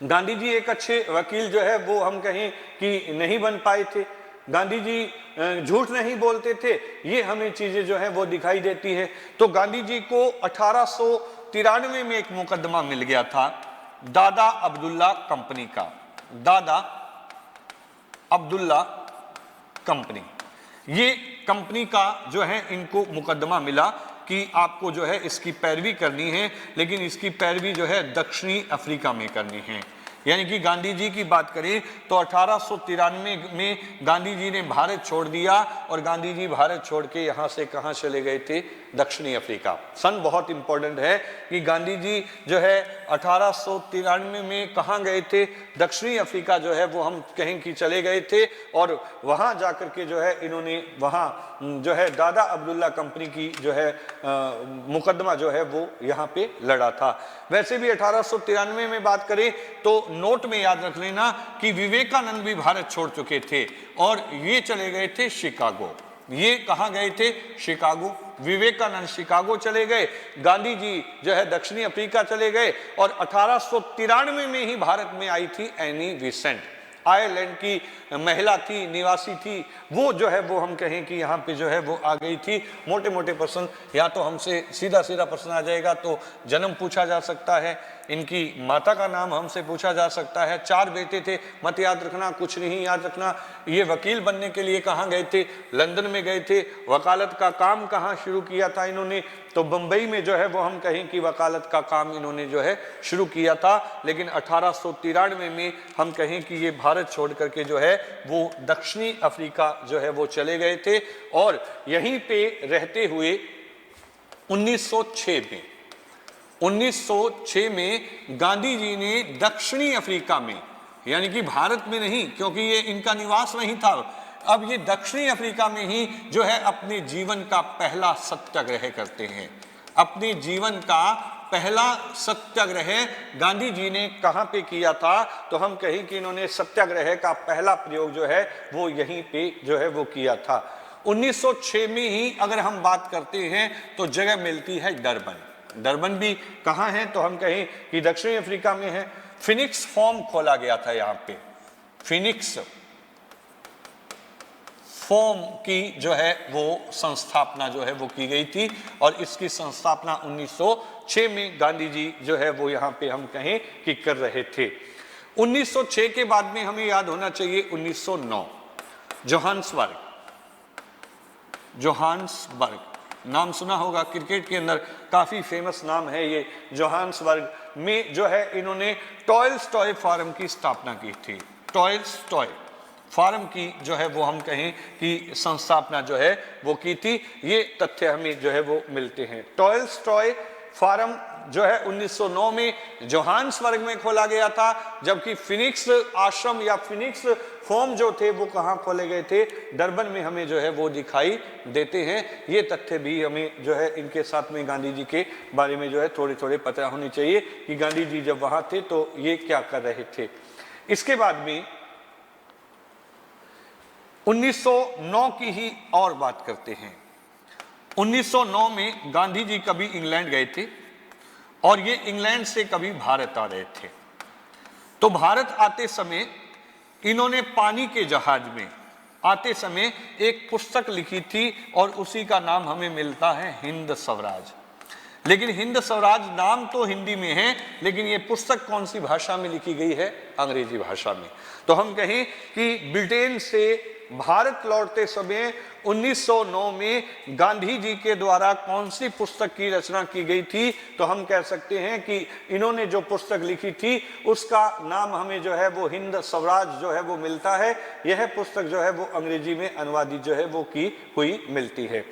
Speaker 1: गांधी जी एक अच्छे वकील जो है वो हम कहें कि नहीं बन पाए थे। गांधी जी झूठ नहीं बोलते थे, ये हमें चीजें जो है वो दिखाई देती है। तो गांधी जी को 1893 में एक मुकदमा मिल गया था दादा अब्दुल्ला कंपनी का। दादा अब्दुल्ला कंपनी, ये कंपनी का जो है इनको मुकदमा मिला कि आपको जो है इसकी पैरवी करनी है, लेकिन इसकी पैरवी जो है दक्षिणी अफ्रीका में करनी है। यानी कि गांधी जी की बात करें तो 1893 में गांधी जी ने भारत छोड़ दिया और गांधी जी भारत छोड़ के यहाँ से कहाँ चले गए थे, दक्षिणी अफ्रीका। सन बहुत इंपॉर्टेंट है कि गांधी जी जो है 1893 में कहाँ गए थे, दक्षिणी अफ्रीका जो है वो हम कहें कि चले गए थे और वहाँ जाकर के जो है इन्होंने वहाँ जो है दादा अब्दुल्ला कंपनी की जो है मुकदमा जो है वो यहाँ पे लड़ा था। वैसे भी 1893 में बात करें तो नोट में याद रख लेना कि विवेकानंद भी भारत छोड़ चुके थे और ये चले गए थे शिकागो। ये कहाँ गए थे, शिकागो। विवेकानंद शिकागो चले गए, गांधी जी जो है दक्षिणी अफ्रीका चले गए और 1893 में ही भारत में आई थी एनी बेसेंट, आयरलैंड की महिला थी, निवासी थी, वो जो है वो हम कहें कि यहाँ पे जो है वो आ गई थी। मोटे मोटे प्रश्न या तो हमसे सीधा सीधा प्रश्न आ जाएगा तो जन्म पूछा जा सकता है, इनकी माता का नाम हमसे पूछा जा सकता है, 4 बेटे थे, मत याद रखना, कुछ नहीं याद रखना। ये वकील बनने के लिए कहाँ गए थे, लंदन में गए थे। वकालत का काम कहाँ शुरू किया था इन्होंने, तो बंबई में जो है वो हम कहें कि वकालत का काम इन्होंने जो है शुरू किया था। लेकिन 1893 में हम कहें कि ये भारत छोड़ करके जो है वो दक्षिणी अफ्रीका जो है वो चले गए थे और यहीं पे रहते हुए 1906 में गांधी जी ने दक्षिणी अफ्रीका में, यानी कि भारत में नहीं क्योंकि ये इनका निवास नहीं था, अब ये दक्षिणी अफ्रीका में ही जो है अपने जीवन का पहला सत्याग्रह करते हैं। अपने जीवन का पहला सत्याग्रह गांधी जी ने कहां पे किया था, तो हम कहें कि इन्होंने सत्याग्रह का पहला प्रयोग जो है वो यहीं पे जो है वो किया था। 1906 में ही अगर हम बात करते हैं तो जगह मिलती है डरबन। डरबन भी कहां है, तो हम कहें कि दक्षिणी अफ्रीका में है। फिनिक्स फॉर्म खोला गया था यहाँ पे, फिनिक्स फॉर्म की जो है वो संस्थापना जो है वो की गई थी और इसकी संस्थापना 1906 में गांधी जी जो है वो यहाँ पे हम कहें कि कर रहे थे। 1906 के बाद में हमें याद होना चाहिए 1909 जोहान्सबर्ग नाम सुना होगा, क्रिकेट के अंदर काफी फेमस नाम है ये। जोहान्सबर्ग में जो है इन्होंने टॉयल्स्टॉय फार्म की स्थापना की थी। टॉयल्स्टॉय फार्म की जो है वो हम कहें कि संस्थापना जो है वो की थी। ये तथ्य हमें जो है वो मिलते हैं। टॉयल्स्टॉय फार्म जो है 1909 में जोहान्सबर्ग में खोला गया था, जबकि फिनिक्स आश्रम या फिनिक्स फॉर्म जो थे वो कहाँ खोले गए थे, डरबन में हमें जो है वो दिखाई देते हैं। ये तथ्य भी हमें जो है इनके साथ में गांधी जी के बारे में जो है थोड़े थोड़े पता होनी चाहिए कि गांधी जी जब वहां थे तो ये क्या कर रहे थे। इसके बाद में 1909 की ही और बात करते हैं। 1909 में गांधी जी कभी इंग्लैंड गए थे और ये इंग्लैंड से कभी भारत आ रहे थे। तो भारत आते समय इन्होंने पानी के जहाज में आते समय एक पुस्तक लिखी थी और उसी का नाम हमें मिलता है हिंद स्वराज। लेकिन हिंद स्वराज नाम तो हिंदी में है, लेकिन ये पुस्तक कौन सी भाषा में लिखी गई है, अंग्रेजी भाषा में। तो हम कहें कि ब्रिटेन से भारत लौटते समय 1909 में गांधी जी के द्वारा कौन सी पुस्तक की रचना की गई थी? तो हम कह सकते हैं कि इन्होंने जो पुस्तक लिखी थी उसका नाम हमें जो है वो हिंद स्वराज जो है वो मिलता है। यह पुस्तक जो है वो अंग्रेजी में अनुवादित जो है वो की हुई मिलती है।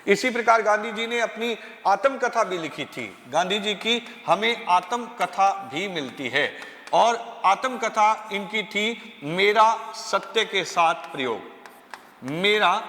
Speaker 1: इसी प्रकार गांधी जी ने अपनी आत्मकथा भी लिखी थी। गांधी जी की हमें आत्मकथा भी मिलती है और आत्मकथा इनकी थी मेरा सत्य के साथ प्रयोग। मेरा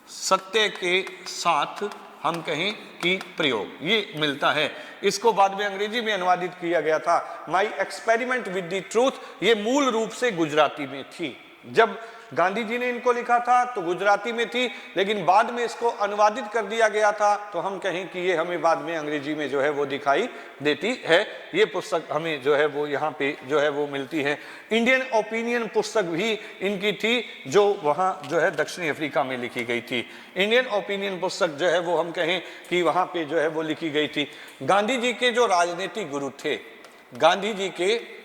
Speaker 1: सत्य के साथ हम कहें कि प्रयोग, ये मिलता है। इसको बाद में अंग्रेजी में अनुवादित किया गया था, my experiment with the truth. ये मूल रूप से गुजराती में थी। जब गांधी जी ने इनको लिखा था तो गुजराती में थी, लेकिन बाद में इसको अनुवादित कर दिया गया था, तो हम कहें कि ये हमें बाद में अंग्रेजी में जो है वो दिखाई देती है। ये पुस्तक हमें जो है वो यहाँ पे जो है वो मिलती है। इंडियन ओपिनियन पुस्तक भी इनकी थी, जो वहाँ जो है दक्षिणी अफ्रीका में लिखी गई थी। इंडियन ओपिनियन पुस्तक जो है वो हम कहें कि वहाँ पे जो है वो लिखी गई थी। गांधी जी के जो राजनीतिक गुरु थे, गांधी जी के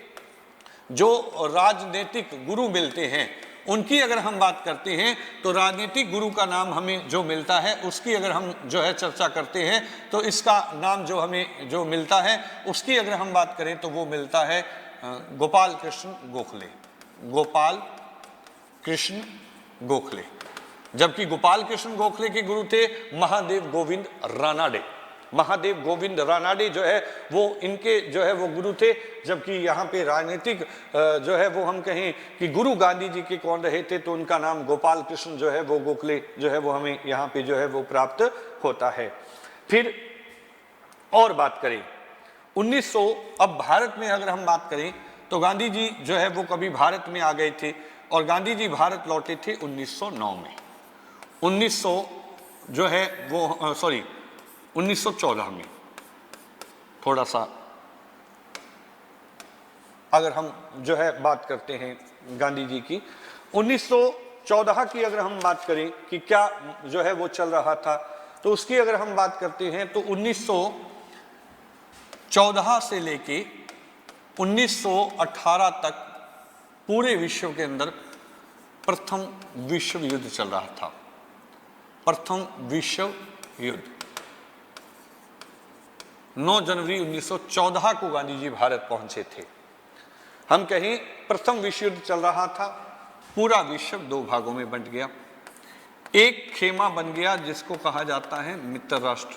Speaker 1: जो राजनीतिक गुरु मिलते हैं, उनकी अगर हम बात करते हैं तो राजनीतिक गुरु का नाम हमें जो मिलता है, उसकी अगर हम जो है चर्चा करते हैं तो इसका नाम जो हमें जो मिलता है, उसकी अगर हम बात करें तो वो मिलता है गोपाल कृष्ण गोखले। गोपाल कृष्ण गोखले। जबकि गोपाल कृष्ण गोखले के गुरु थे महादेव गोविंद रानाडे। महादेव गोविंद रानाडे जो है वो इनके जो है वो गुरु थे। जबकि यहाँ पे राजनीतिक जो है वो हम कहें कि गुरु गांधी जी के कौन रहे थे, तो उनका नाम गोपाल कृष्ण जो है वो गोखले जो है वो हमें यहाँ पे जो है वो प्राप्त होता है। फिर और बात करें 1900, अब भारत में अगर हम बात करें तो गांधी जी जो है वो कभी भारत में आ गए थे और गांधी जी भारत लौटे थे 1909 में। 1900 जो है वो 1914 में। थोड़ा सा अगर हम जो है बात करते हैं गांधी जी की 1914 की अगर हम बात करें कि क्या जो है वो चल रहा था, तो उसकी अगर हम बात करते हैं तो 1914 से लेके 1918 तक पूरे विश्व के अंदर प्रथम विश्व युद्ध चल रहा था। प्रथम विश्व युद्ध 9 जनवरी 1914 को गांधी जी भारत पहुंचे थे। हम कहें प्रथम विश्व युद्ध चल रहा था, पूरा विश्व 2 भागों में बंट गया। एक खेमा बन गया जिसको कहा जाता है मित्र राष्ट्र,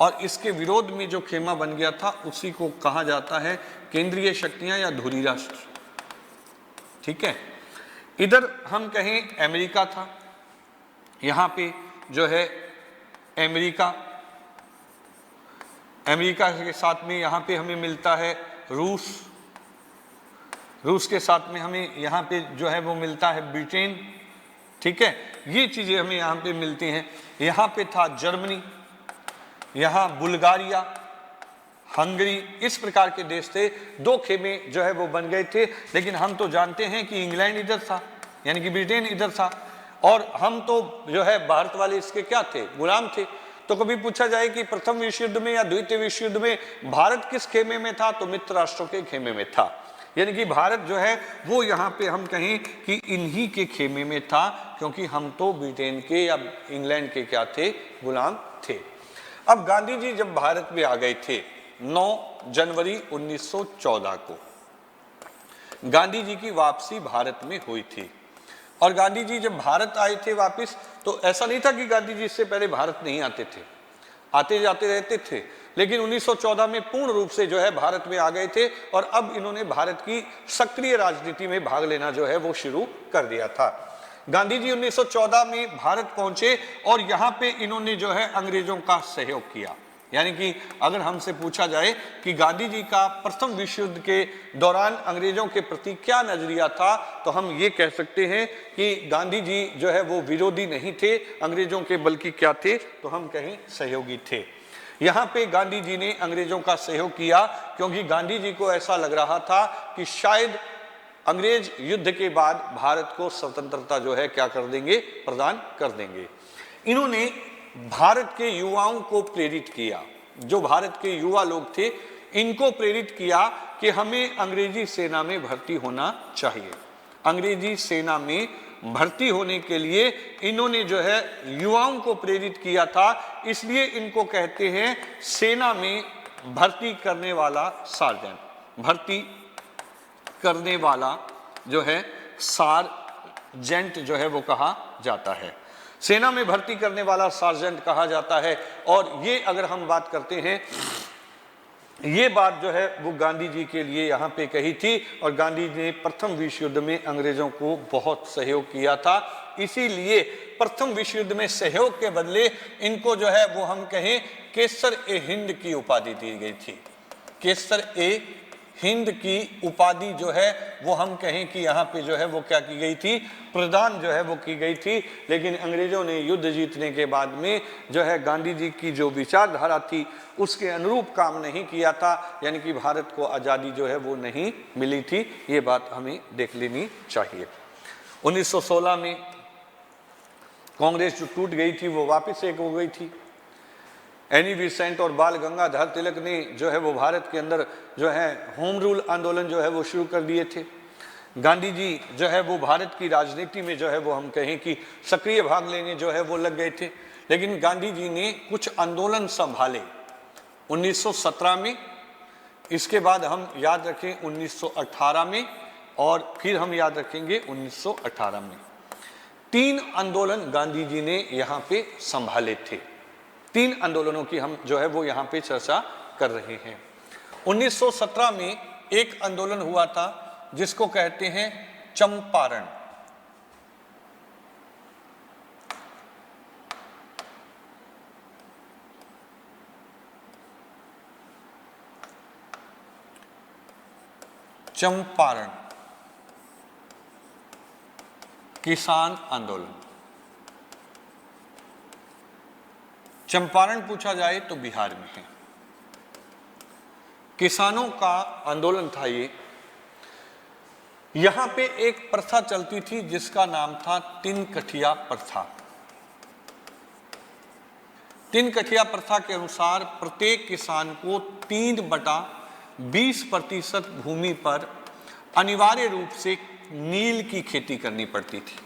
Speaker 1: और इसके विरोध में जो खेमा बन गया था उसी को कहा जाता है केंद्रीय शक्तियां या धुरी राष्ट्र। ठीक है, इधर हम कहें अमेरिका था, यहां पे जो है अमेरिका के साथ में यहाँ पे हमें मिलता है रूस के साथ में हमें यहाँ पे जो है वो मिलता है ब्रिटेन। ठीक है, ये चीजें हमें यहाँ पे मिलती हैं। यहाँ पे था जर्मनी, यहाँ बुल्गारिया, हंगरी, इस प्रकार के देश थे। 2 खेमे जो है वो बन गए थे, लेकिन हम तो जानते हैं कि इंग्लैंड इधर था, यानी कि ब्रिटेन इधर था, और हम तो जो है भारत वाले इसके क्या थे, गुलाम थे। तो कभी पूछा जाए कि प्रथम विश्व युद्ध में या द्वितीय विश्व युद्ध में भारत किस खेमे में था, तो मित्र राष्ट्रों के खेमे में था। यानी कि भारत जो है वो यहाँ पे हम कहें कि इन्हीं के खेमे में था, क्योंकि हम तो ब्रिटेन के या इंग्लैंड के क्या थे, गुलाम थे। अब गांधी जी जब भारत में आ गए थे 9 जनवरी 1914 को गांधी जी की वापसी भारत में हुई थी। और गांधी जी जब भारत आए थे वापस, तो ऐसा नहीं था कि गांधी जी इससे पहले भारत नहीं आते थे, आते जाते रहते थे, लेकिन 1914 में पूर्ण रूप से जो है भारत में आ गए थे और अब इन्होंने भारत की सक्रिय राजनीति में भाग लेना जो है वो शुरू कर दिया था। गांधी जी 1914 में भारत पहुंचे और यहाँ पे इन्होंने जो है अंग्रेजों का सहयोग किया। यानी कि अगर हमसे पूछा जाए कि गांधी जी का प्रथम विश्व युद्ध के दौरान अंग्रेजों के प्रति क्या नजरिया था, तो हम ये कह सकते हैं कि गांधी जी जो है वो विरोधी नहीं थे अंग्रेजों के, बल्कि क्या थे, तो हम कहें सहयोगी थे। यहाँ पे गांधी जी ने अंग्रेजों का सहयोग किया क्योंकि गांधी जी को ऐसा लग रहा था कि शायद अंग्रेज युद्ध के बाद भारत को स्वतंत्रता जो है क्या कर देंगे, प्रदान कर देंगे। इन्होंने भारत के युवाओं को प्रेरित किया, जो भारत के युवा लोग थे इनको प्रेरित किया कि हमें अंग्रेजी सेना में भर्ती होना चाहिए, अंग्रेजी सेना में भर्ती होने के लिए इन्होंने जो है युवाओं को प्रेरित किया था, इसलिए इनको कहते हैं सेना में भर्ती करने वाला सार्जेंट। भर्ती करने वाला जो है सार्जेंट जो है वो कहा जाता है, सेना में भर्ती करने वाला सार्जेंट कहा जाता है। और ये अगर हम बात करते हैं, ये बात जो है वो गांधी जी के लिए यहाँ पे कही थी, और गांधी जी ने प्रथम विश्व युद्ध में अंग्रेजों को बहुत सहयोग किया था, इसीलिए प्रथम विश्व युद्ध में सहयोग के बदले इनको जो है वो हम कहें केसर ए हिंद की उपाधि दी गई थी। केसर ए हिंद की उपाधि जो है वो हम कहें कि यहाँ पे जो है वो क्या की गई थी, प्रदान जो है वो की गई थी। लेकिन अंग्रेजों ने युद्ध जीतने के बाद में जो है गांधी जी की जो विचारधारा थी उसके अनुरूप काम नहीं किया था, यानी कि भारत को आज़ादी जो है वो नहीं मिली थी। ये बात हमें देख लेनी चाहिए। 1916 में कांग्रेस जो टूट गई थी वो वापस एक हो गई थी। एनी बेसेंट और बाल गंगाधर तिलक ने जो है वो भारत के अंदर जो है होम रूल आंदोलन जो है वो शुरू कर दिए थे। गांधी जी जो है वो भारत की राजनीति में जो है वो हम कहें कि सक्रिय भाग लेने जो है वो लग गए थे। लेकिन गांधी जी ने कुछ आंदोलन संभाले 1917 में, इसके बाद हम याद रखें 1918 में, और फिर हम याद रखेंगे 1918 में। 3 आंदोलन गांधी जी ने यहाँ पे संभाले थे। 3 आंदोलनों की हम जो है वो यहाँ पे चर्चा कर रहे हैं। 1917 में एक आंदोलन हुआ था जिसको कहते हैं चंपारण। चंपारण किसान आंदोलन। चंपारण पूछा जाए तो बिहार में है। किसानों का आंदोलन था ये। यहां पे एक प्रथा चलती थी जिसका नाम था तीन कठिया प्रथा। तीन कठिया प्रथा के अनुसार प्रत्येक किसान को 3/20% भूमि पर अनिवार्य रूप से नील की खेती करनी पड़ती थी।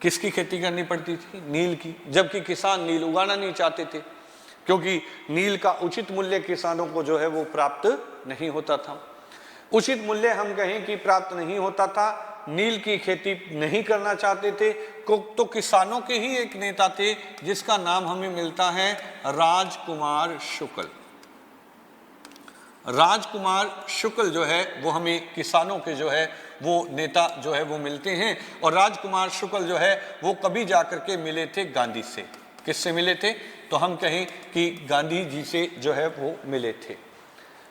Speaker 1: किसकी खेती करनी पड़ती थी? नील की। जबकि किसान नील उगाना नहीं चाहते थे, क्योंकि नील का उचित मूल्य किसानों को जो है वो प्राप्त नहीं होता था। उचित मूल्य हम कहें कि प्राप्त नहीं होता था, नील की खेती नहीं करना चाहते थे। तो किसानों के ही एक नेता थे जिसका नाम हमें मिलता है राजकुमार शुक्ल। राजकुमार शुक्ल जो है वो हमें किसानों के जो है वो नेता जो है वो मिलते हैं। और राजकुमार शुक्ल जो है वो कभी जाकर के मिले थे गांधी से। किससे मिले थे? तो हम कहें कि गांधी जी से जो है वो मिले थे।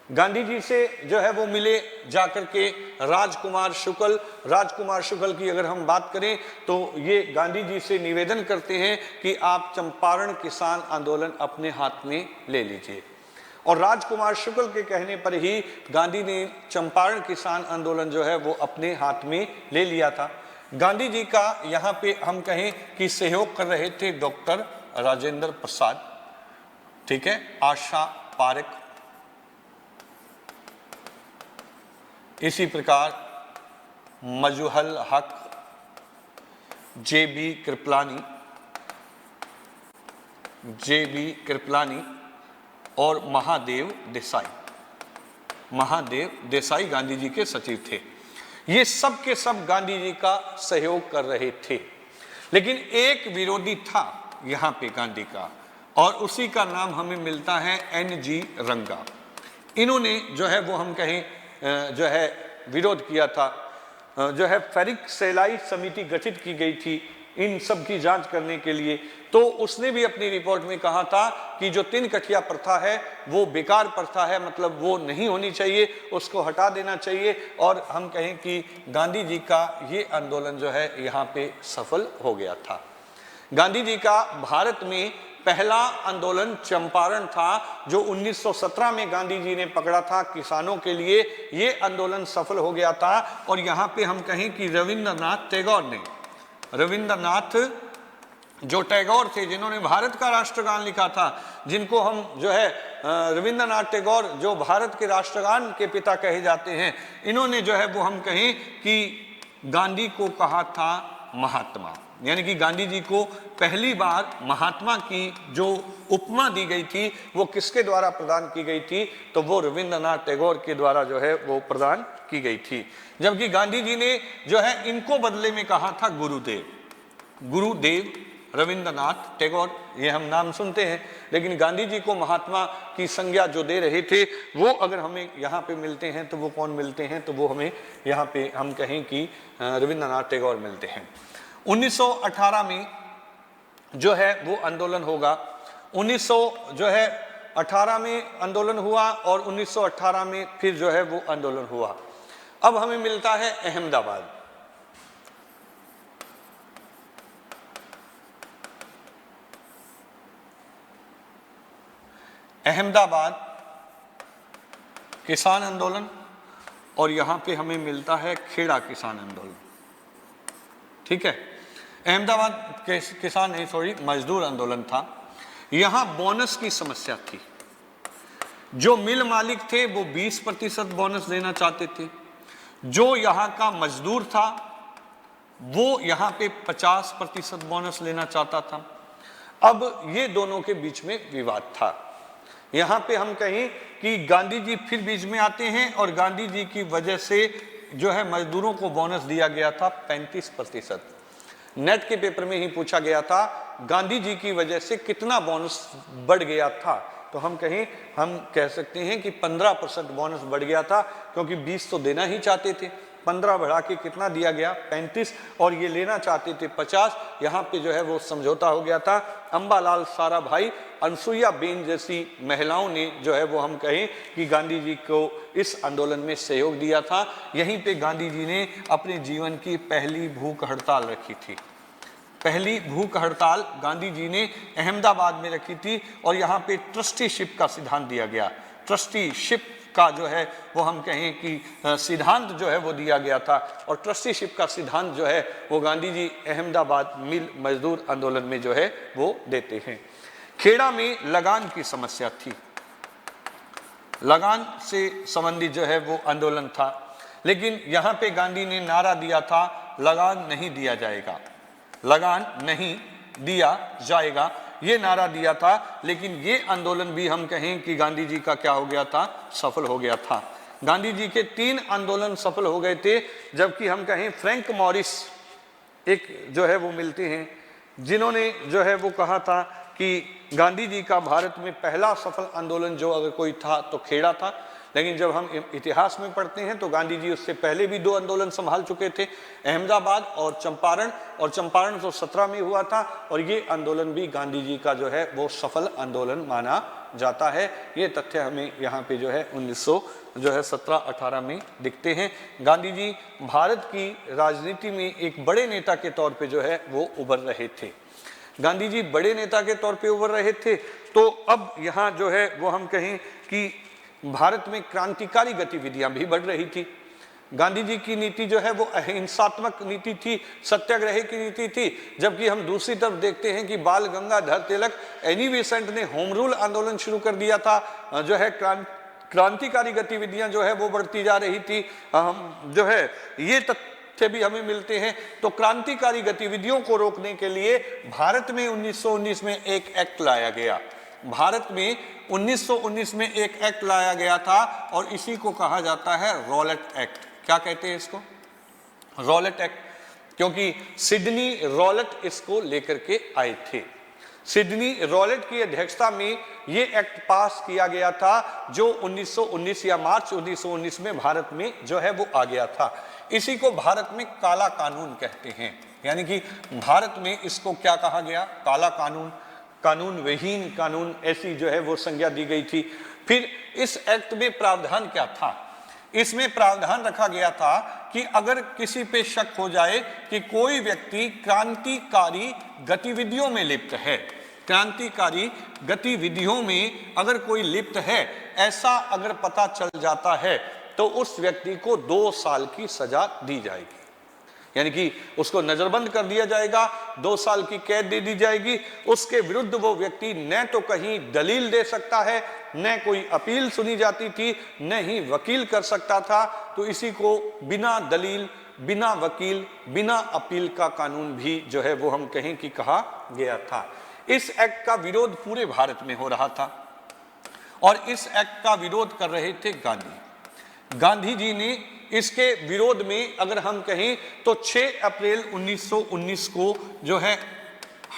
Speaker 1: गांधी जी से जो है वो मिले जाकर के राजकुमार शुक्ल की अगर हम बात करें तो ये गांधी जी से निवेदन करते हैं कि आप चंपारण किसान आंदोलन अपने हाथ में ले लीजिए। और राजकुमार शुक्ल के कहने पर ही गांधी ने चंपारण किसान आंदोलन जो है वो अपने हाथ में ले लिया था। गांधी जी का यहाँ पे हम कहें कि सहयोग कर रहे थे डॉक्टर राजेंद्र प्रसाद, ठीक है, आशा पारेख, इसी प्रकार मजूहल हक, जे.बी. कृपलानी और महादेव देसाई गांधी जी के सचिव थे। ये सब के सब गांधी जी का सहयोग कर रहे थे। लेकिन एक विरोधी था यहाँ पे गांधी का, और उसी का नाम हमें मिलता है N.G. रंगा। इन्होंने जो है वो हम कहें जो है विरोध किया था। जो है फेरिक सेलाई समिति गठित की गई थी इन सब की जांच करने के लिए। तो उसने भी अपनी रिपोर्ट में कहा था कि जो तीन कठिया प्रथा है वो बेकार प्रथा है, मतलब वो नहीं होनी चाहिए, उसको हटा देना चाहिए। और हम कहें कि गांधी जी का ये आंदोलन जो है यहाँ पे सफल हो गया था। गांधी जी का भारत में पहला आंदोलन चंपारण था, जो 1917 में गांधी जी ने पकड़ा था किसानों के लिए। ये आंदोलन सफल हो गया था। और यहाँ पे हम कहें कि रविंद्रनाथ जो टैगोर थे, जिन्होंने भारत का राष्ट्रगान लिखा था, जिनको हम जो है रविंद्रनाथ टैगोर जो भारत के राष्ट्रगान के पिता कहे जाते हैं, इन्होंने जो है वो हम कहें कि गांधी को कहा था महात्मा, यानी कि गांधी जी को पहली बार महात्मा की जो उपमा दी गई थी वो किसके द्वारा प्रदान की गई थी, तो वो रविंद्रनाथ टैगोर के द्वारा जो है वो प्रदान की गई थी। जबकि गांधी जी ने जो है इनको बदले में कहा था गुरुदेव। गुरुदेव रविंद्रनाथ टैगोर, ये हम नाम सुनते हैं, लेकिन गांधी जी को महात्मा की संज्ञा जो दे रहे थे वो अगर हमें यहाँ पे मिलते हैं तो वो कौन मिलते हैं, तो वो हमें यहाँ पे हम कहें कि रविंद्रनाथ टैगोर मिलते हैं। 1918 में जो है वो आंदोलन होगा। 1918 में आंदोलन हुआ और 1918 में फिर जो है वो आंदोलन हुआ। अब हमें मिलता है अहमदाबाद। अहमदाबाद किसान आंदोलन और यहां पे हमें मिलता है खेड़ा किसान आंदोलन। ठीक है, अहमदाबाद किसान नहीं, सॉरी, मजदूर आंदोलन था। यहां बोनस की समस्या थी। जो मिल मालिक थे वो 20% बोनस देना चाहते थे। जो यहां का मजदूर था वो यहां पे 50% बोनस लेना चाहता था। अब ये दोनों के बीच में विवाद था। यहां पे हम कहें कि गांधी जी फिर बीच में आते हैं और गांधी जी की वजह से जो है मजदूरों को बोनस दिया गया था 35%। नेट के पेपर में ही पूछा गया था गांधी जी की वजह से कितना बोनस बढ़ गया था, तो हम कह सकते हैं कि 15% बोनस बढ़ गया था, क्योंकि 20 तो देना ही चाहते थे, 15 बढ़ा के कितना दिया गया, 35, और ये लेना चाहते थे 50। यहाँ पे जो है वो समझौता हो गया था। अंबालाल साराभाई, अनसुईया बेन जैसी महिलाओं ने जो है वो हम कहें कि गांधी जी को इस आंदोलन में सहयोग दिया था। यहीं पे गांधी जी ने अपने जीवन की पहली भूख हड़ताल रखी थी। पहली भूख हड़ताल गांधी जी ने अहमदाबाद में रखी थी और यहाँ पे ट्रस्टीशिप का सिद्धांत दिया गया। ट्रस्टीशिप का जो है वो हम कहें कि सिद्धांत जो है वो दिया गया था, और ट्रस्टीशिप का सिद्धांत जो है वो गांधी जी अहमदाबाद मिल मजदूर आंदोलन में जो है वो देते हैं। खेड़ा में लगान की समस्या थी। लगान से संबंधित जो है वो आंदोलन था, लेकिन यहाँ पे गांधी ने नारा दिया था लगान नहीं दिया जाएगा, लगान नहीं दिया जाएगा, ये नारा दिया था। लेकिन ये आंदोलन भी हम कहें कि गांधी जी का क्या हो गया था, सफल हो गया था। गांधी जी के 3 आंदोलन सफल हो गए थे, जबकि हम कहें फ्रैंक मॉरिस एक जो है वो मिलते हैं, जिन्होंने जो है वो कहा था कि गांधी जी का भारत में पहला सफल आंदोलन जो अगर कोई था तो खेड़ा था। लेकिन जब हम इतिहास में पढ़ते हैं तो गांधी जी उससे पहले भी 2 आंदोलन संभाल चुके थे, अहमदाबाद और चंपारण तो 17 में हुआ था, और ये आंदोलन भी गांधी जी का जो है वो सफल आंदोलन माना जाता है। ये तथ्य हमें यहाँ पे जो है 1917-18 में दिखते हैं। गांधी जी भारत की राजनीति में एक बड़े नेता के तौर पर जो है वो उभर रहे थे। गांधी जी बड़े नेता के तौर पे उभर रहे थे, तो अब यहाँ जो है वो हम कहें कि भारत में क्रांतिकारी गतिविधियां भी बढ़ रही थी। गांधी जी की नीति जो है वो अहिंसात्मक नीति थी, सत्याग्रह की नीति थी, जबकि हम दूसरी तरफ देखते हैं कि बाल गंगाधर तिलक, एनी बेसेंट ने होम रूल आंदोलन शुरू कर दिया था। जो है क्रांतिकारी गतिविधियां जो है वो बढ़ती जा रही थी। हम जो है ये तथ्य भी हमें मिलते हैं। तो क्रांतिकारी गतिविधियों को रोकने के लिए भारत में 1919 में एक एक्ट लाया गया। भारत में 1919 में एक एक्ट लाया गया था और इसी को कहा जाता है रॉलेट एक्ट। क्या कहते हैं इसको? रॉलेट एक्ट, क्योंकि सिडनी रॉलेट इसको लेकर के आए थे। सिडनी रॉलेट की अध्यक्षता में ये एक्ट पास किया गया था, जो 1919 या मार्च 1919 में भारत में जो है वो आ गया था। इसी को भारत में काला कानून कहते हैं, यानी कि भारत में इसको क्या कहा गया? काला कानून, कानून विहीन कानून, ऐसी जो है वो संज्ञा दी गई थी। फिर इस एक्ट में प्रावधान क्या था? इसमें प्रावधान रखा गया था कि अगर किसी पे शक हो जाए कि कोई व्यक्ति क्रांतिकारी गतिविधियों में लिप्त है, क्रांतिकारी गतिविधियों में अगर कोई लिप्त है, ऐसा अगर पता चल जाता है तो उस व्यक्ति को 2 साल की सजा दी जाएगी, यानी कि उसको नजरबंद कर दिया जाएगा, 2 साल की कैद दे दी जाएगी। उसके विरुद्ध वो व्यक्ति न तो कहीं दलील दे सकता है, न कोई अपील सुनी जाती थी, न ही वकील कर सकता था। तो इसी को बिना दलील, बिना वकील बिना अपील का कानून भी जो है वो हम कहें कि कहा गया था। इस एक्ट का विरोध पूरे भारत में हो रहा था और इस एक्ट का विरोध कर रहे थे गांधी जी ने इसके विरोध में अगर हम कहें तो 6 अप्रैल 1919 को जो है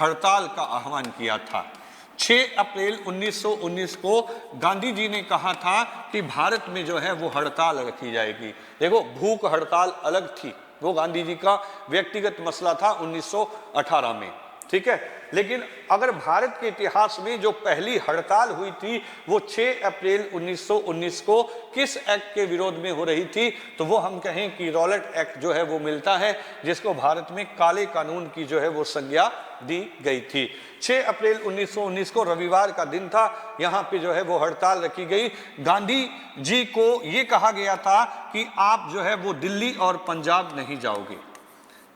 Speaker 1: हड़ताल का आह्वान किया था। 6 अप्रैल 1919 को गांधी जी ने कहा था कि भारत में जो है वो हड़ताल रखी जाएगी। देखो, भूख हड़ताल अलग थी, वो गांधी जी का व्यक्तिगत मसला था 1918 में, ठीक है। लेकिन अगर भारत के इतिहास में जो पहली हड़ताल हुई थी वो 6 अप्रैल 1919 को किस एक्ट के विरोध में हो रही थी, तो वो हम कहें कि रॉलेट एक्ट जो है वो मिलता है, जिसको भारत में काले कानून की जो है वो संज्ञा दी गई थी। 6 अप्रैल 1919 को रविवार का दिन था, यहाँ पे जो है वो हड़ताल रखी गई। गांधी जी को ये कहा गया था कि आप जो है वो दिल्ली और पंजाब नहीं जाओगे।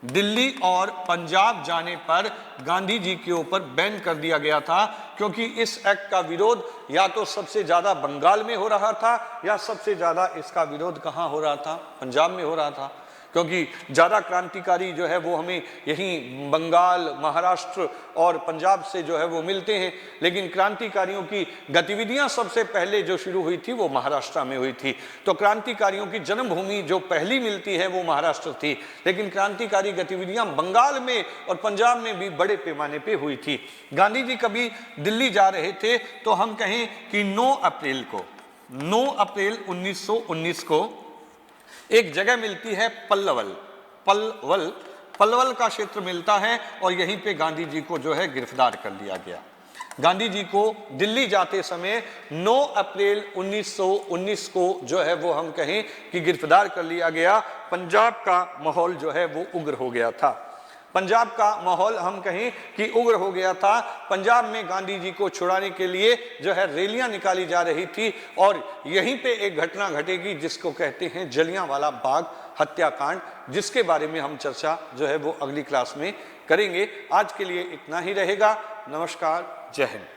Speaker 1: दिल्ली और पंजाब जाने पर गांधी जी के ऊपर बैन कर दिया गया था, क्योंकि इस एक्ट का विरोध या तो सबसे ज्यादा बंगाल में हो रहा था या सबसे ज्यादा इसका विरोध कहाँ हो रहा था, पंजाब में हो रहा था, क्योंकि ज्यादा क्रांतिकारी जो है वो हमें यहीं बंगाल, महाराष्ट्र और पंजाब से जो है वो मिलते हैं। लेकिन क्रांतिकारियों की गतिविधियां सबसे पहले जो शुरू हुई थी वो महाराष्ट्र में हुई थी। तो क्रांतिकारियों की जन्मभूमि जो पहली मिलती है वो महाराष्ट्र थी, लेकिन क्रांतिकारी गतिविधियां बंगाल में और पंजाब में भी बड़े पैमाने पर हुई थी। गांधी जी कभी दिल्ली जा रहे थे तो हम कहें कि 9 अप्रैल 1919 को एक जगह मिलती है पल्वल का क्षेत्र मिलता है और यहीं पे गांधी जी को जो है गिरफ्तार कर लिया गया। गांधी जी को दिल्ली जाते समय 9 अप्रैल 1919 को जो है वो हम कहें कि गिरफ्तार कर लिया गया। पंजाब का माहौल जो है वो उग्र हो गया था। पंजाब का माहौल हम कहें कि उग्र हो गया था। पंजाब में गांधी जी को छुड़ाने के लिए जो है रैलियां निकाली जा रही थी और यहीं पे एक घटना घटेगी जिसको कहते हैं जलियांवाला बाग हत्याकांड, जिसके बारे में हम चर्चा जो है वो अगली क्लास में करेंगे। आज के लिए इतना ही रहेगा। नमस्कार, जय हिंद।